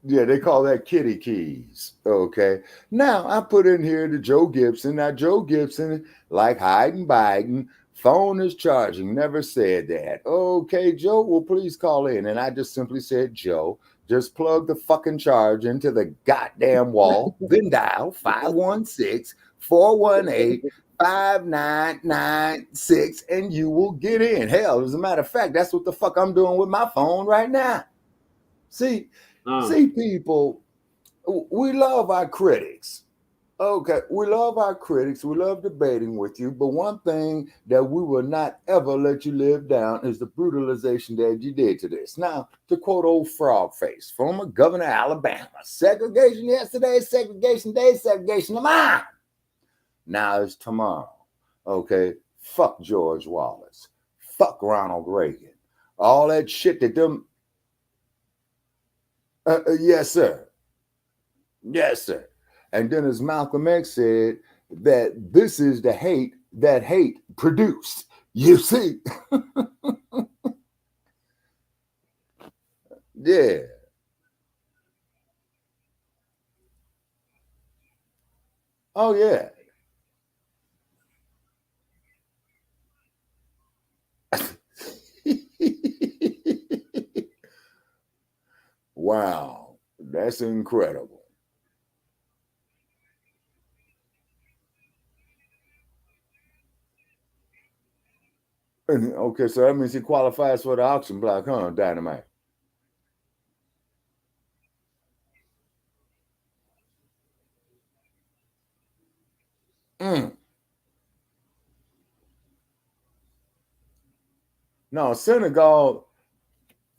F: they call that kitty keys. Okay. Now I put in here to Joe Gibson. Now Joe Gibson, like hiding Biden, phone is charging. Never said that. Okay, Joe, well, please call in. And I just simply said, Joe, just plug the fucking charge into the goddamn wall. Then dial 516-418-5996 and you will get in. Hell, as a matter of fact, that's what the fuck I'm doing with my phone right now. See, people, we love our critics. Okay, we love our critics. We love debating with you. But one thing that we will not ever let you live down is the brutalization that you did to this. Now, to quote old Frogface, former governor of Alabama, segregation yesterday, segregation day, segregation tomorrow. Now it's tomorrow. Okay, fuck George Wallace. Fuck Ronald Reagan. All that shit that them. Yes, sir. Yes, sir. And then as Malcolm X said, that this is the hate that hate produced. You see? Yeah. Oh, yeah. Wow. That's incredible. Okay, so that means he qualifies for the auction block, huh, Dynamite? Mm. No, Senegal,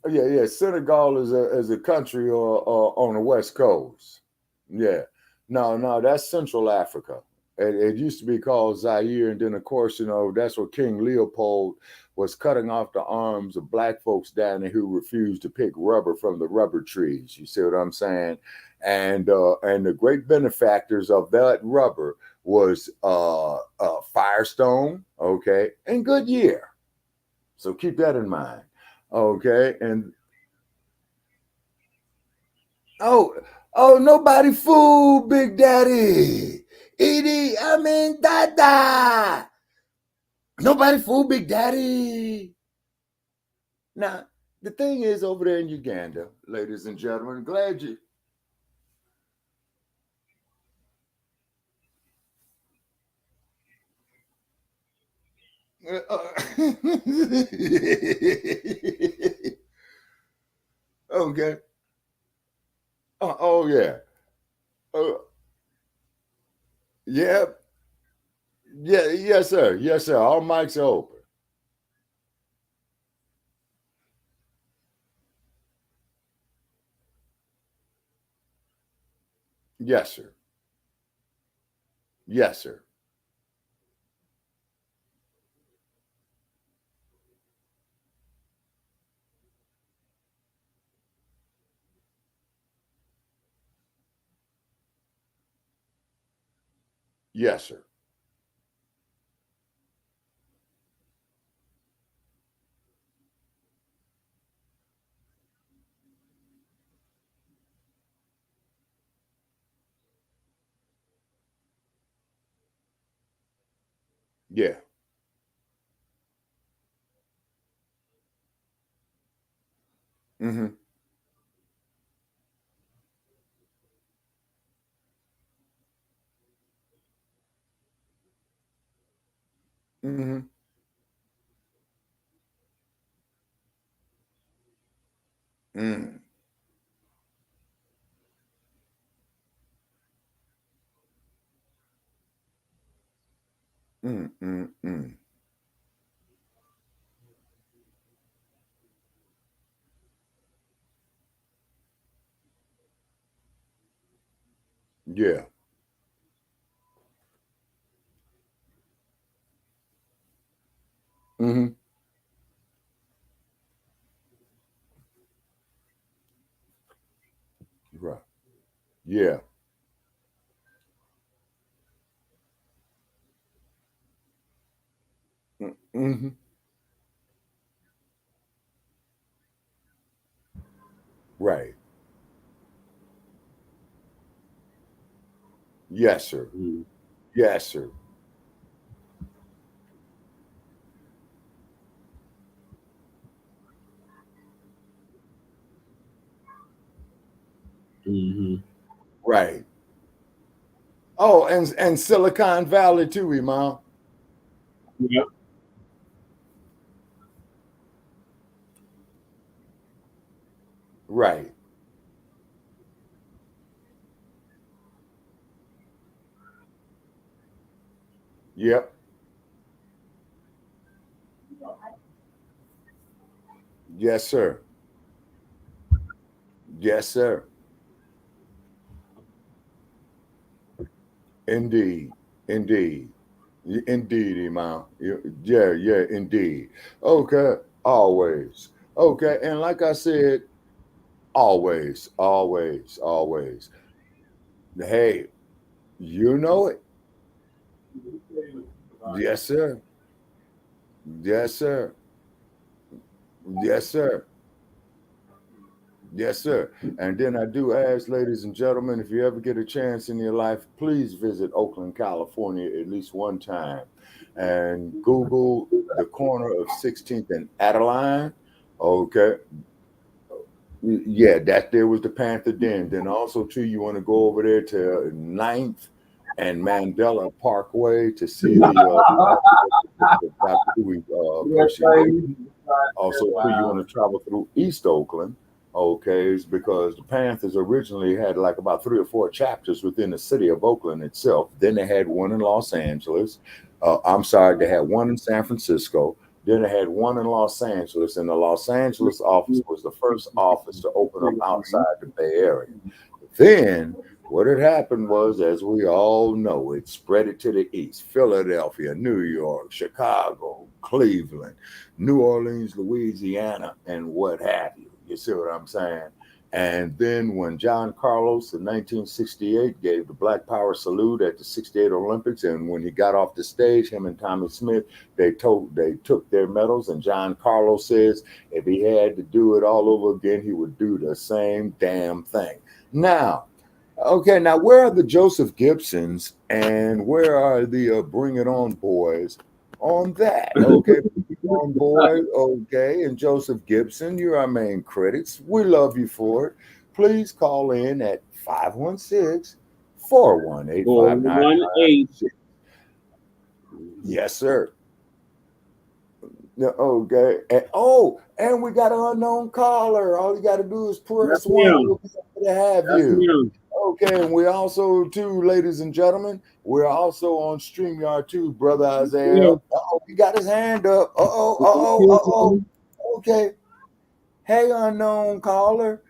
F: yeah. Senegal is a country on the West Coast. Yeah. No, that's Central Africa. It used to be called Zaire, and then of course, that's where King Leopold was cutting off the arms of black folks down there who refused to pick rubber from the rubber trees. You see what I'm saying? And the great benefactors of that rubber was Firestone, okay, and Goodyear. So keep that in mind. Okay. And oh, nobody fooled Big Daddy. Edie, I mean Dada. Nobody fooled Big Daddy. Now, the thing is over there in Uganda, ladies and gentlemen, glad you. Okay. Oh, yeah. Uh, yeah. Yeah. Yes, sir. Yes, sir. All mics are open. Yes, sir. Yes, sir. Yes, sir. Yeah. Mm-hmm. Mm-hmm. Mm. Mm, mm, mm. Yeah. Mm-hmm. Right. Yeah. Mm-hmm. Right. Yes, sir.
D: Mm.
F: Yes, sir.
D: Mm-hmm.
F: Right. Oh, and Silicon Valley too, Imam.
D: Yep.
F: Right. Yep. Yes, sir. Yes, sir. Indeed. Indeed. Indeed, Imam. Yeah, indeed. Okay, always. Okay, and like I said, always, always, always. Hey, you know it. Yes, sir. Yes, sir. Yes, sir. Yes, sir. And then I do ask, ladies and gentlemen, if you ever get a chance in your life, please visit Oakland, California at least one time and Google the corner of 16th and Adeline. Okay. Yeah, that there was the Panther Den. Then also, too, you want to go over there to 9th and Mandela Parkway to see the Dr. Dewey person. Also, too, you want to travel through East Oakland. Okay, it's because the Panthers originally had like about 3 or 4 chapters within the city of Oakland itself. Then they had one in Los Angeles. I'm sorry, they had one in San Francisco. Then they had one in Los Angeles, and the Los Angeles office was the first office to open up outside the Bay Area. Then what had happened was, as we all know, it spread it to the east: Philadelphia, New York, Chicago, Cleveland, New Orleans, Louisiana, and what have you. You see what I'm saying? And then when John Carlos in 1968 gave the Black Power salute at the 68 Olympics, and when he got off the stage, him and Tommy Smith, they took their medals, and John Carlos says if he had to do it all over again, he would do the same damn thing. Now, okay, now where are the Joseph Gibsons and where are the Bring It On boys on that? Okay, on board, okay, and Joseph Gibson, you're our main critics. We love you for it. Please call in at 516-418-5996. Yes, sir. Okay. And we got an unknown caller. All you got to do is press one. We'll be happy to have you. Okay, and we also, too, ladies and gentlemen, we're also on StreamYard too, brother Isaiah. He got his hand up. Okay. Hey, unknown caller.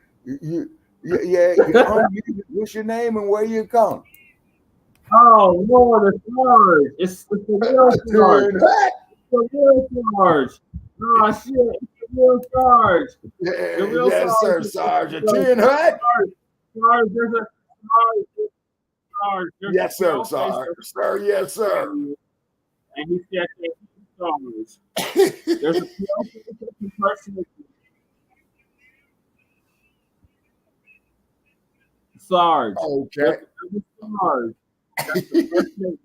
F: What's your name and where you come?
D: Oh, Lord, it's large. It's the real large. It's the real large. Oh, shit. It's the real Sarge.
F: Yes, sir, Sarge. A tin hut?
D: Sarge, there's a Sarge.
F: Yes, sir, Sarge. Sir, yes, sir.
D: And he said Sarge. There's a person. Sarge.
F: Okay.
D: Sarge. That's the first name.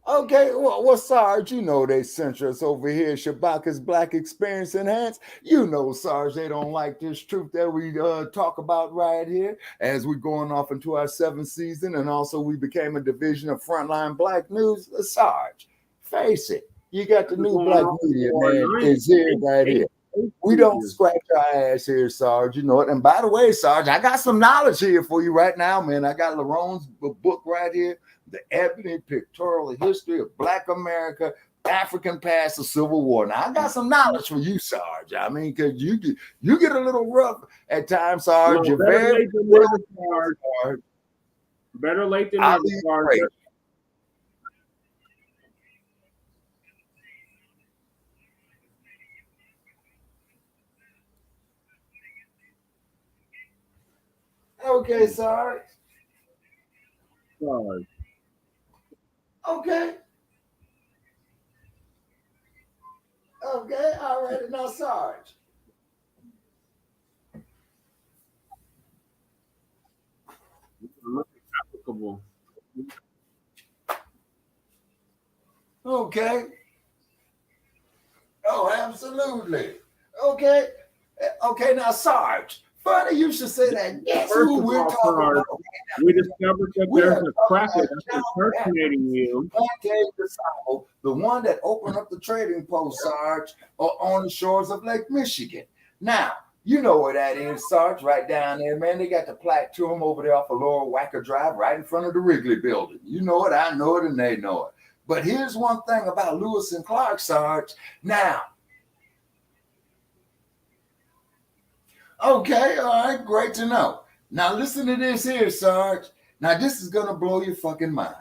F: Okay, well, Sarge, you know they sent us over here, Shabaka'S Black Experience Enhanced. You know, Sarge, they don't like this truth that we talk about right here as we're going off into our 7th season, and also we became a division of Frontline Black News. Sarge, face it, you got the new Black media, man, is here right here. We don't scratch our ass here, Sarge, you know it. And by the way, Sarge, I got some knowledge here for you right now, man. I got Larone's book right here, The Ebony Pictorial History of Black America, African Past, the Civil War. Now, I got some knowledge for you, Sarge. I mean, because you get a little rough at times, Sarge.
D: No,
F: You're
D: better
F: very
D: late than never, Sarge. Better late than never, Sarge.
F: Okay, Sarge.
D: Sarge.
F: Okay. Okay, all right. Now, Sarge.
D: Applicable.
F: Okay. Oh, absolutely. Okay. Okay, now, Sarge, Funny you should say that. Guess
D: First
F: who
D: of
F: we're
D: all,
F: talking
D: Sarge,
F: about?
D: we discovered that
F: We
D: there's
F: are
D: a
F: talking
D: cracker
F: about
D: that's
F: John
D: impersonating you.
F: Plantage DeSable, the one that opened up the trading post, Sarge, on the shores of Lake Michigan. Now, you know where that is, Sarge, right down there, man. They got the plaque to them over there off of Lower Wacker Drive, right in front of the Wrigley building. You know it, I know it, and they know it. But here's one thing about Lewis and Clark, Sarge. Now, okay, all right, great to know. Now listen to this here, Sarge. Now this is gonna blow your fucking mind.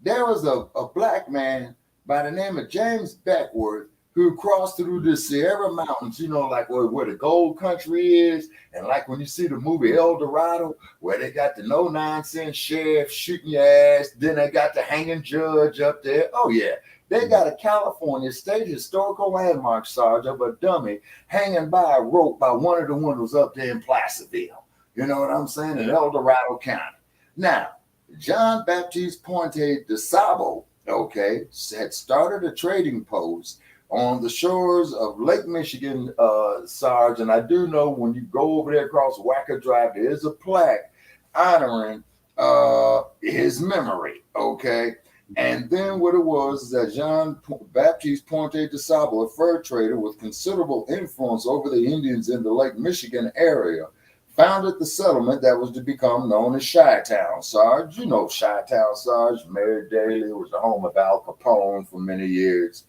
F: There was a black man by the name of James Beckworth who crossed through the Sierra Mountains, you know, like where the gold country is, and like when you see the movie El Dorado, where they got the no-nonsense sheriff shooting your ass, then they got the hanging judge up there. Oh yeah, they got a California state historical landmark, Sarge, of a dummy hanging by a rope by one of the windows up there in Placerville. You know what I'm saying? In El Dorado County. Now, John Baptiste Pointe de Sabo, okay, had started a trading post on the shores of Lake Michigan, Sarge. And I do know when you go over there across Wacker Drive, there is a plaque honoring his memory, okay? And then what it was is that Jean Baptiste Pointe de Sabo, a fur trader with considerable influence over the Indians in the Lake Michigan area, founded the settlement that was to become known as Chi-Town, Sarge. You know Chi-Town, Sarge. Mary Daly was the home of Al Capone for many years.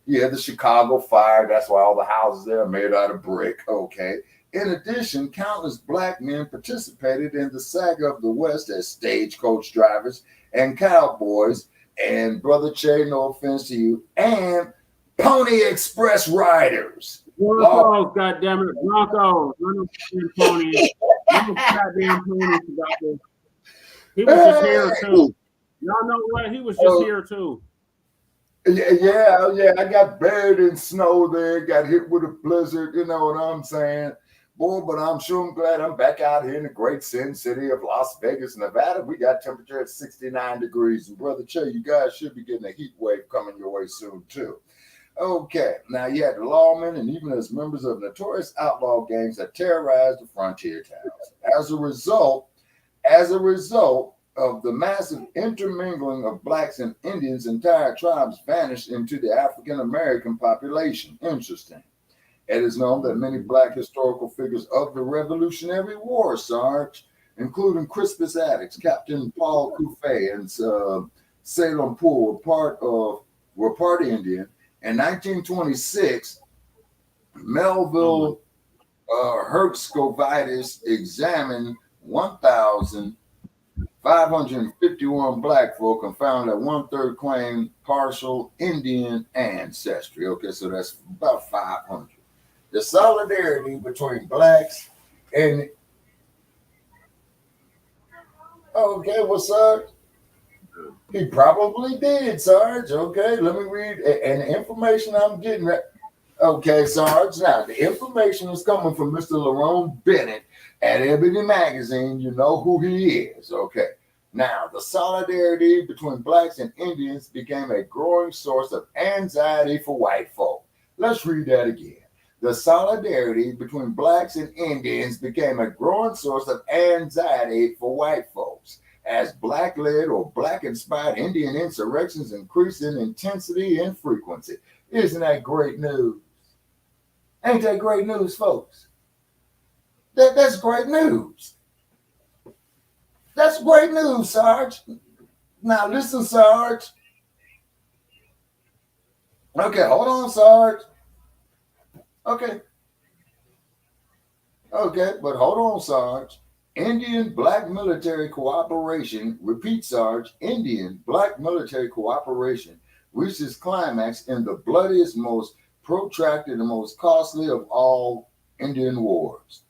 F: Yeah, the Chicago fire, that's why all the houses there are made out of brick, okay? In addition, countless black men participated in the saga of the West as stagecoach drivers and cowboys, and Brother Che, no offense to you, and Pony Express riders.
D: Broncos, goddammit, Broncos. None of them ponies. None of goddamn ponies about this. He was just here too. Y'all know what? He was just here too.
F: Yeah, I got buried in snow there, got hit with a blizzard, you know what I'm saying? Boy, but I'm sure I'm glad I'm back out here in the great sin city of Las Vegas, Nevada. We got temperature at 69 degrees. And Brother Che, you guys should be getting a heat wave coming your way soon too. Okay, now you had the lawmen and even as members of notorious outlaw gangs that terrorized the frontier towns. As a result of the massive intermingling of blacks and Indians, entire tribes vanished into the African American population. Interesting. It is known that many black historical figures of the Revolutionary War, Sarge, including Crispus Attucks, Captain Paul Couffet, and Salem Pool, were part Indian. In 1926, Melville Hertzkovitis examined 1,551 black folk and found that 1/3 claimed partial Indian ancestry. Okay, so that's about 500. The solidarity between blacks and okay, well, Sarge, he probably did, Sarge. Okay, let me read. And the information I'm getting. Okay, Sarge. Now, the information is coming from Mr. Lerone Bennett at Ebony Magazine. You know who he is. Okay. Now, the solidarity between blacks and Indians became a growing source of anxiety for white folk. Let's read that again. The solidarity between blacks and Indians became a growing source of anxiety for white folks, as black-led or black-inspired Indian insurrections increased in intensity and frequency. Isn't that great news? Ain't that great news, folks? That's great news. That's great news, Sarge. Now listen, Sarge. Okay, hold on, Sarge. Okay, but hold on, Sarge. Indian-Black military cooperation, repeat, Sarge, Indian-Black military cooperation reached its climax in the bloodiest, most protracted, and most costly of all Indian wars,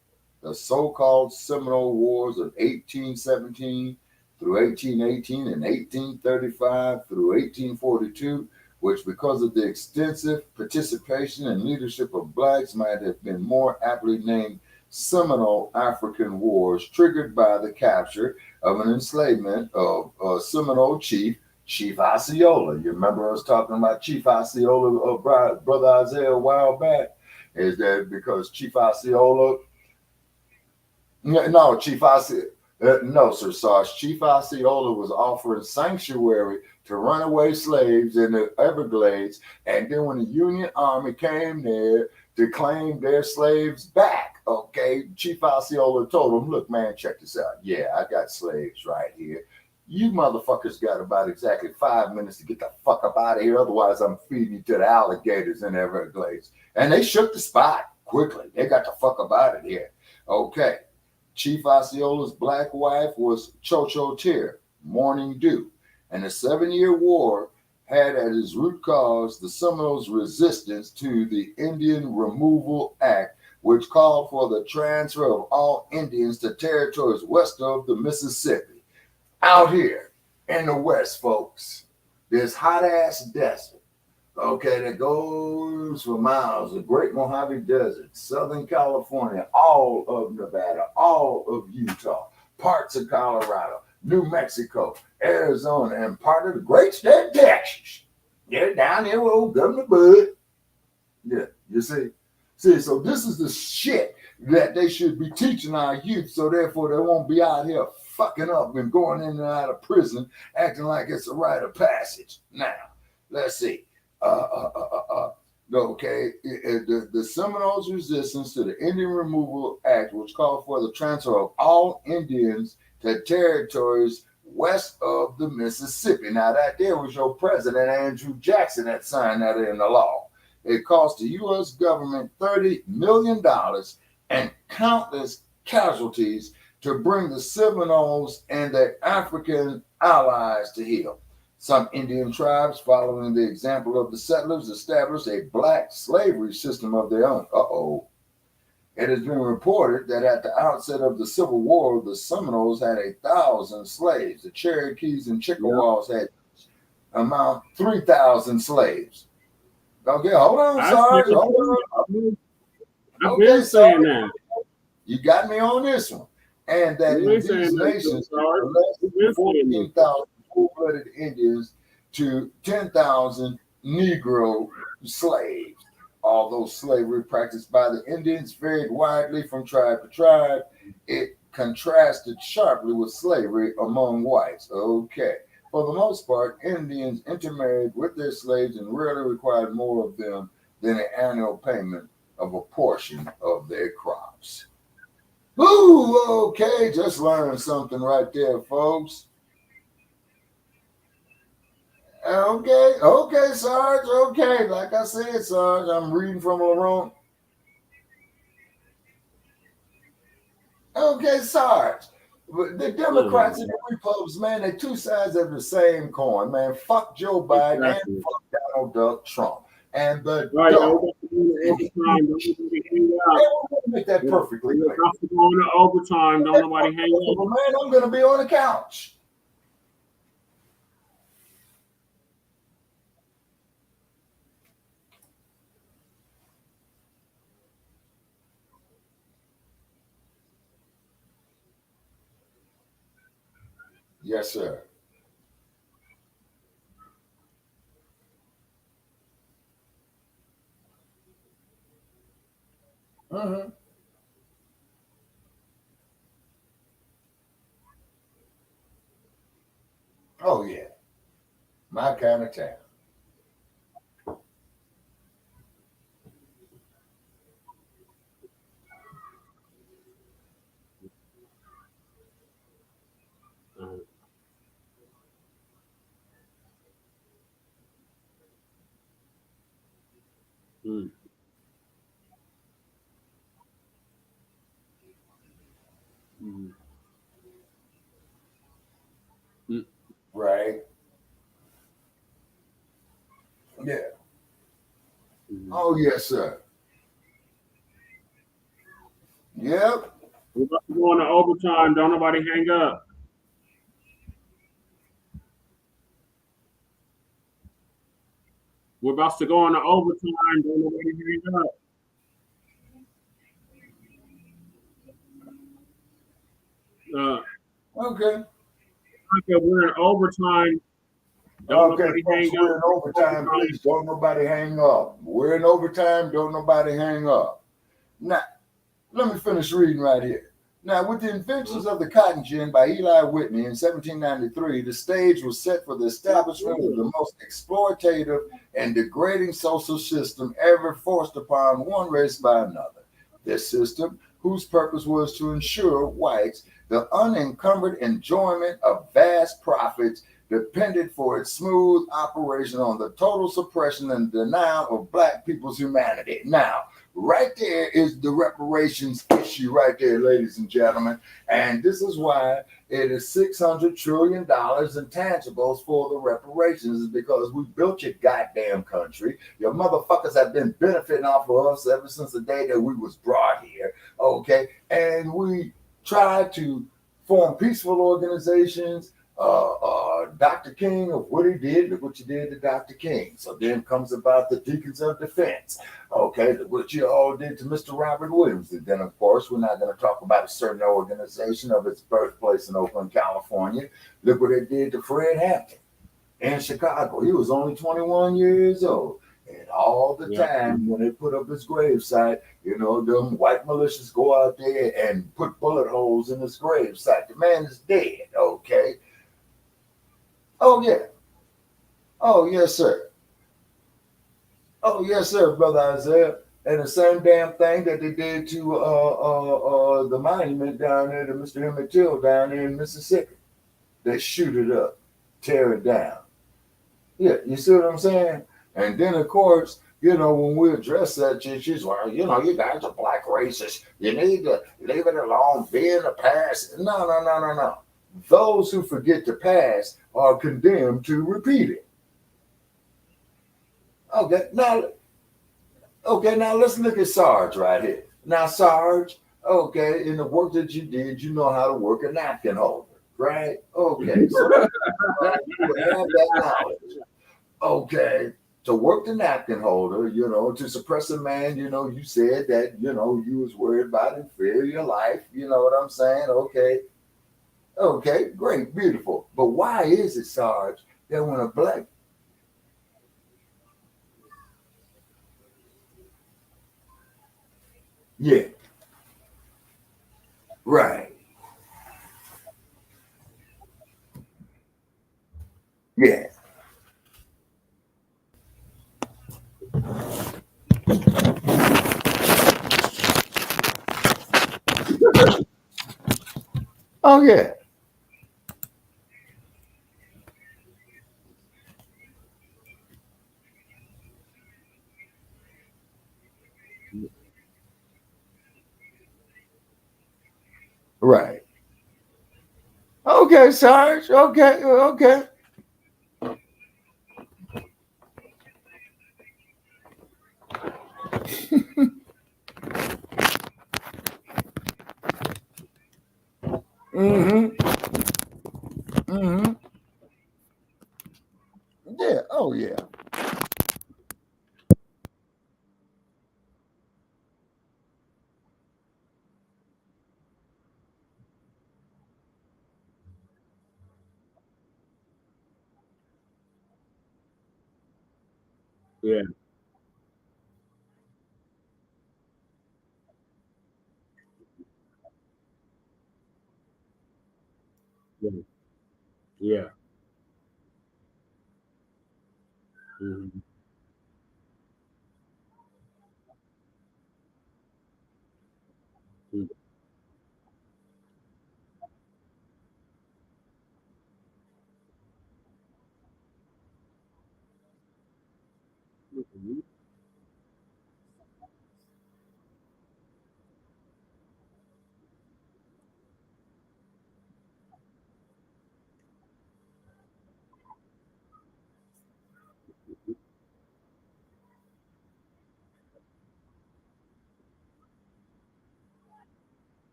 F: the so-called Seminole Wars of 1817 through 1818 and 1835 through 1842, which, because of the extensive participation and leadership of blacks, might have been more aptly named Seminole African Wars, triggered by the capture of an enslavement of Seminole chief, Chief Osceola. You remember us talking about Chief Osceola, Brother Isaiah, a while back? Is that because Chief Osceola No, Chief no, Sir Sarge. Chief Osceola was offering sanctuary to runaway slaves in the Everglades, and then when the Union Army came there to claim their slaves back, okay, Chief Osceola told them, look, man, check this out. Yeah, I got slaves right here. You motherfuckers got about exactly 5 minutes to get the fuck up out of here. Otherwise, I'm feeding you to the alligators in the Everglades. And they shook the spot quickly. They got the fuck up out of here. Okay. Chief Osceola's black wife was Cho-Cho Tear, Morning Dew. And the 7-Year War had at its root cause the Seminoles' resistance to the Indian Removal Act, which called for the transfer of all Indians to territories west of the Mississippi. Out here in the West, folks, this hot-ass desert, okay, that goes for miles, the Great Mojave Desert, Southern California, all of Nevada, all of Utah, parts of Colorado, New Mexico, Arizona, and part of the great state of Texas. Yeah, down here with old Governor Bud. Yeah, you see? So this is the shit that they should be teaching our youth, so therefore they won't be out here fucking up and going in and out of prison, acting like it's a rite of passage. Now, let's see. Okay, the Seminoles' resistance to the Indian Removal Act, which called for the transfer of all Indians to territories west of the Mississippi. Now, that there was your president, Andrew Jackson, that signed that in the law. It cost the U.S. government $30 million and countless casualties to bring the Seminoles and their African allies to heel. Some Indian tribes, following the example of the settlers, established a black slavery system of their own. It has been reported that at the outset of the Civil War, the Seminoles had 1,000 slaves. The Cherokees and Chickasaws had amount 3,000 slaves. Okay, hold on, Sarge. Hold on.
D: I've been saying that.
F: You got me on this one. And that in these nations, less than 14,000 full-blooded Indians to 10,000 Negro slaves. Although slavery practiced by the Indians varied widely from tribe to tribe, it contrasted sharply with slavery among whites. Okay. For the most part, Indians intermarried with their slaves and rarely required more of them than an annual payment of a portion of their crops. Ooh, okay, just learned something right there, folks. Okay, Sarge, okay. Like I said, Sarge, I'm reading from Laurent. Okay, Sarge. The Democrats and the Republicans, man, they're two sides of the same coin, man. Fuck Joe Biden and fuck Donald Duck Trump. And the make that perfectly clear.
D: Going to overtime, don't nobody hang up.
F: Man, I'm gonna be on the couch. Yes, sir. Mm-hmm. Oh, yeah. My kind of town. Right. Yeah. Oh, yes, sir. Yep.
D: We're about to go into overtime, don't nobody hang up. We're about to go into overtime, don't nobody hang up.
F: Okay.
D: We're in overtime.
F: Okay, folks, we're in overtime. Please don't nobody hang up. We're in overtime. Don't nobody hang up. Now, let me finish reading right here. Now, with the inventions of the cotton gin by Eli Whitney in 1793, the stage was set for the establishment of the most exploitative and degrading social system ever forced upon one race by another. This system, whose purpose was to ensure whites the unencumbered enjoyment of vast profits, depended for its smooth operation on the total suppression and denial of Black people's humanity. Now, right there is the reparations issue right there, ladies and gentlemen. And this is why it is $600 trillion in tangibles for the reparations, is because we built your goddamn country. Your motherfuckers have been benefiting off of us ever since the day that we was brought here, okay? And we tried to form peaceful organizations. Dr. King, of what he did, look what you did to Dr. King. So then comes about the Deacons of Defense. Okay, what you all did to Mr. Robert Williams. And then, of course, we're not going to talk about a certain organization of its birthplace in Oakland, California. Look what it did to Fred Hampton in Chicago. He was only 21 years old. And all the time when they put up his gravesite, you know, them white militias go out there and put bullet holes in his gravesite. The man is dead, okay? Oh, yeah. Oh, yes, sir. Oh, yes, sir, Brother Isaiah. And the same damn thing that they did to the monument down there to Mr. Emmett Till down there in Mississippi. They shoot it up, tear it down. Yeah, you see what I'm saying? And then, of course, you know, when we address that, she's well, you know, you guys are Black racists. You need to leave it alone, be in the past. No. Those who forget the past are condemned to repeat it. Okay, now let's look at Sarge right here. Now, Sarge, okay, in the work that you did, you know how to work a napkin holder, right? Okay, so you have that knowledge. Okay, to work the napkin holder, you know, to suppress a man, you know, you said that, you know, you was worried about and fear your life. You know what I'm saying? Okay, great, beautiful. But why is it, Sarge, that when a Black... Yeah. Right. Yeah. Oh, yeah. Right. Okay, Sarge. Okay. Yeah. Oh, yeah.
D: Yeah. Yeah. Mm-hmm. Mm-hmm.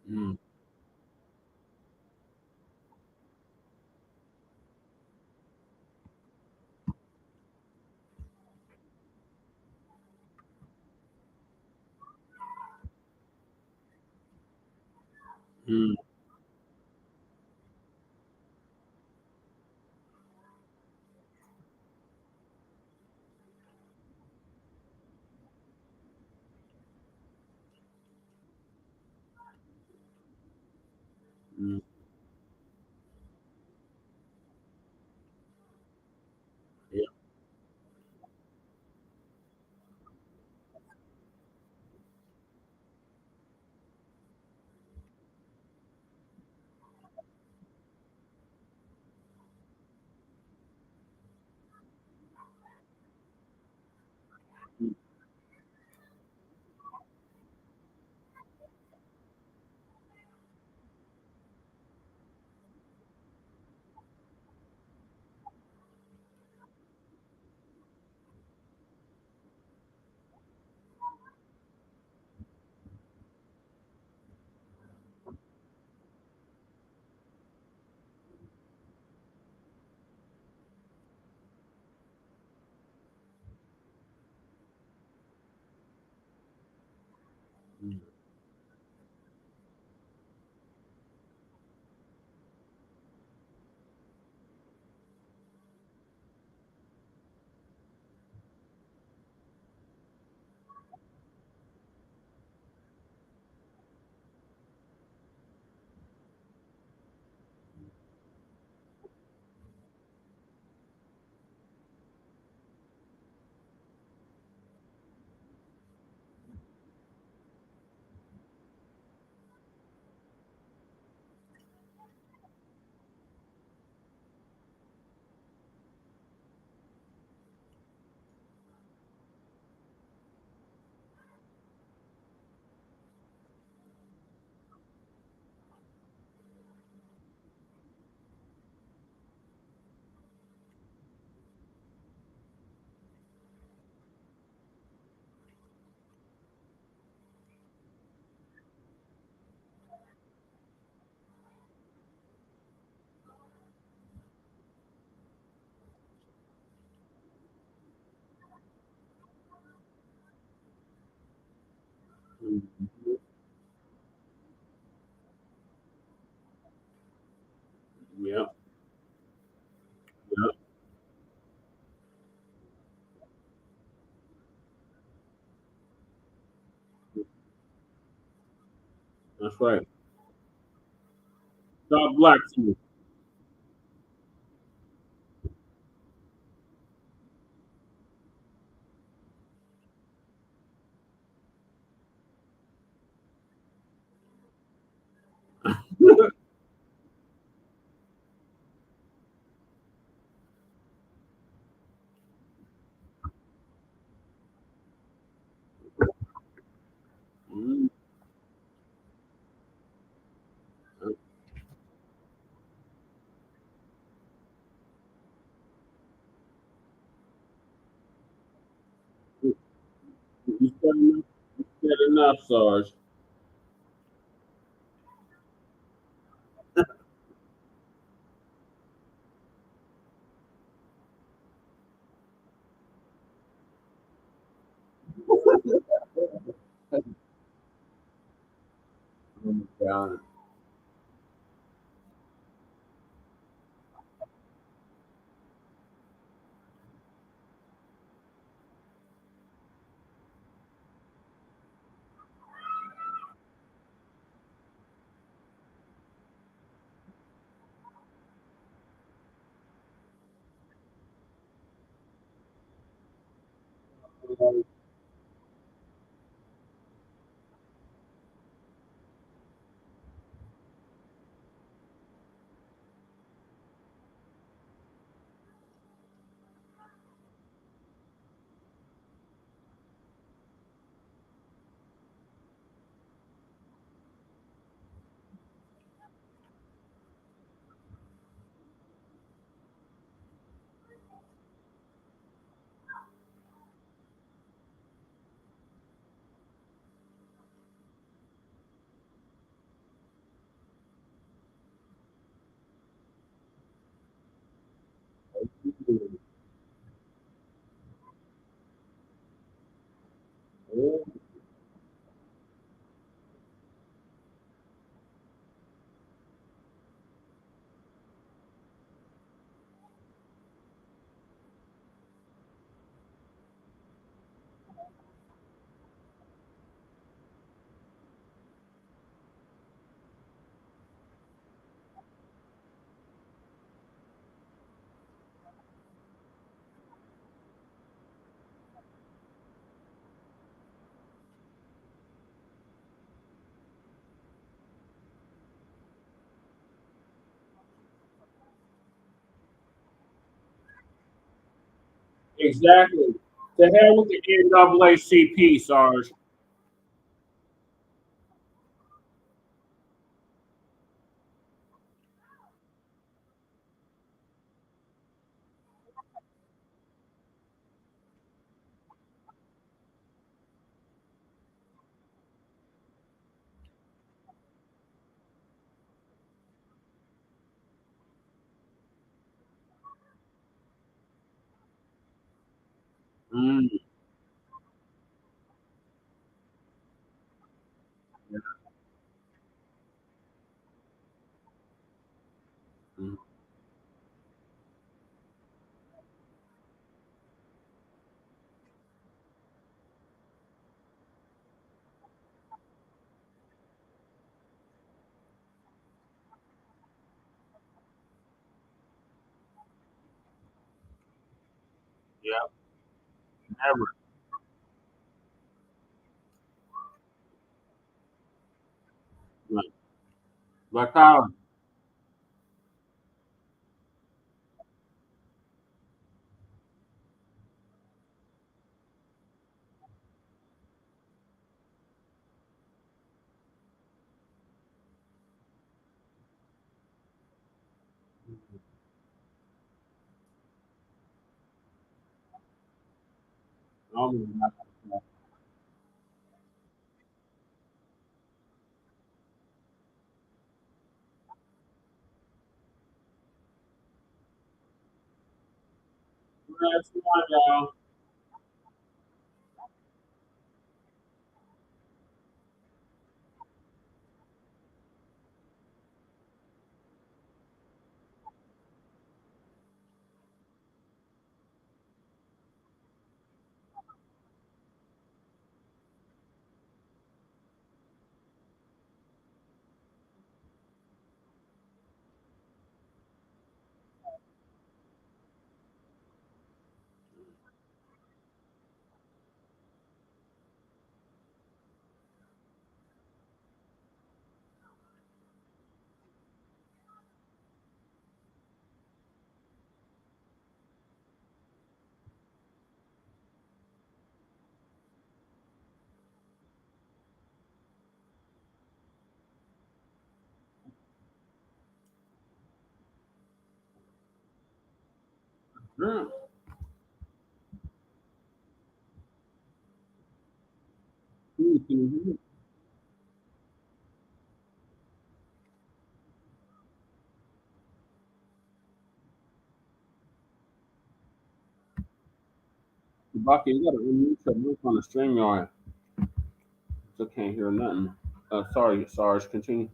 D: Mm, mm, mm, yeah. Mm, mm, mm, yeah. Yeah. That's right. God bless you. Mm, you said enough, you said enough, Sarge. Oh my God. Exactly. To hell with the NAACP, Sarge. Mm, yeah, mm, yeah, never. Like, like how? Normally not like that. That's why, y'all. Yeah. Mhm. Bucky, you gotta unmute your mic on the stream yard. I can't hear nothing. Sorry, Sarge, continue.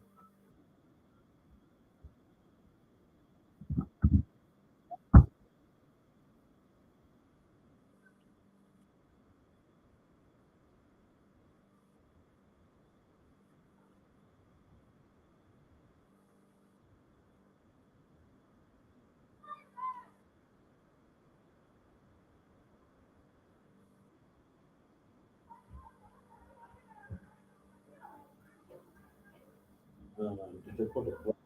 D: Did they put a black?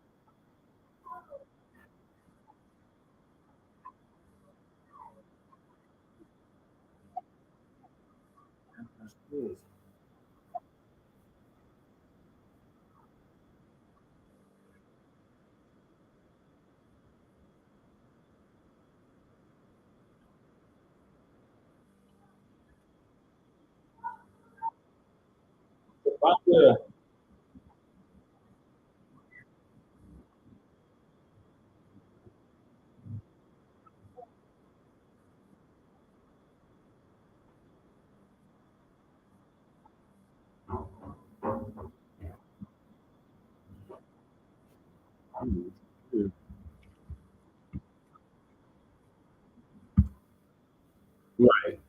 D: Yeah. Right.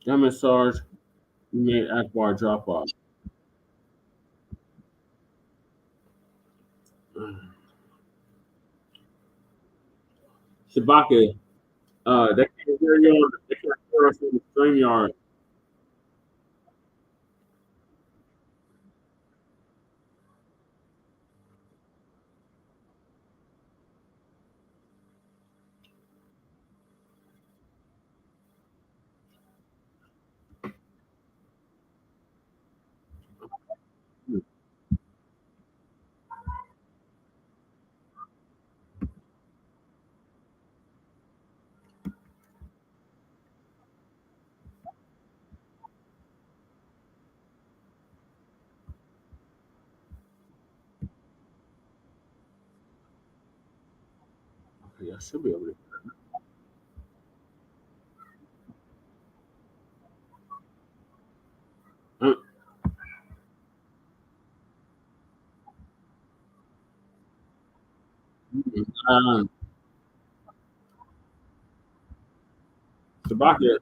D: Damn it, Sarge. You made Akbar drop off. Shabaka, they can't hear you on they can't hear us in the stream yard. Okay, I should be able to. Uh, um, Shabaka, yeah,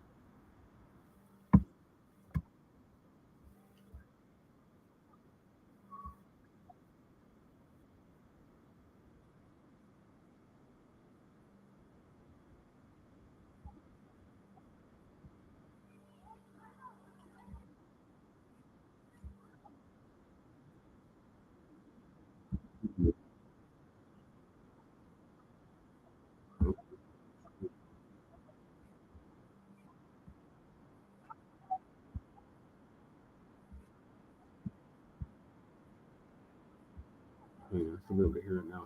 D: I should be able to hear it now.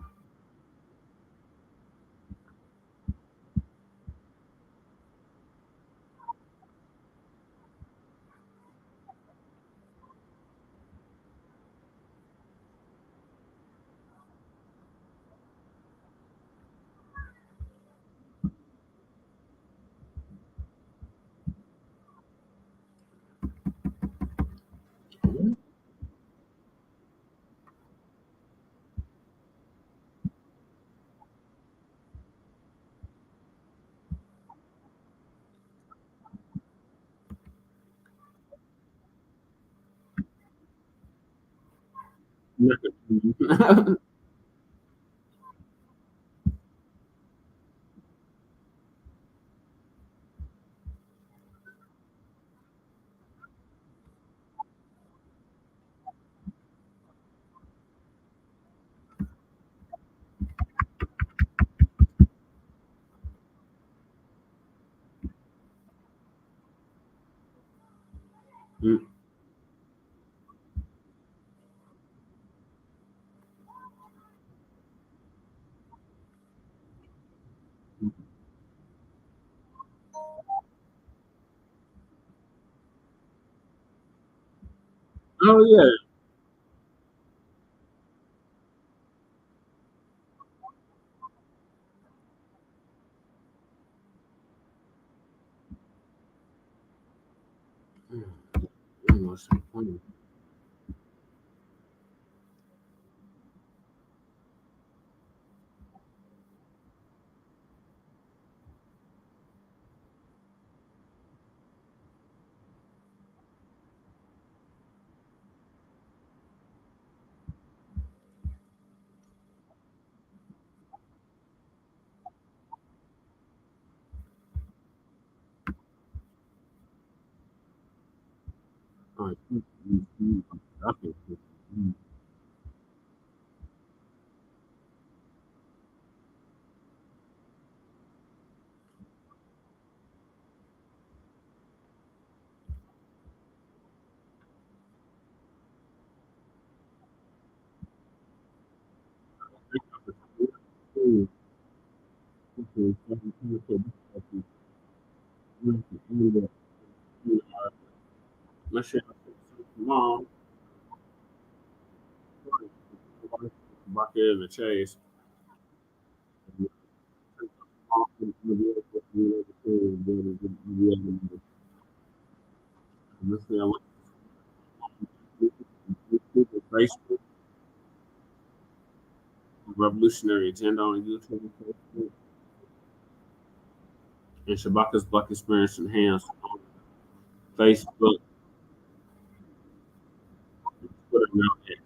D: Mm. Oh yeah. What's the point? All right. Okay. Let's say mom, Bucket and the Chase. Facebook, Revolutionary Agenda on YouTube. and Shabaka'S Black Experience Enhanced on Facebook, Twitter, now X.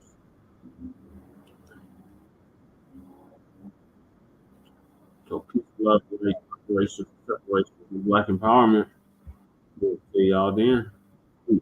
D: So peace, love, reparations, separation, and Black empowerment. We'll see y'all then. Peace.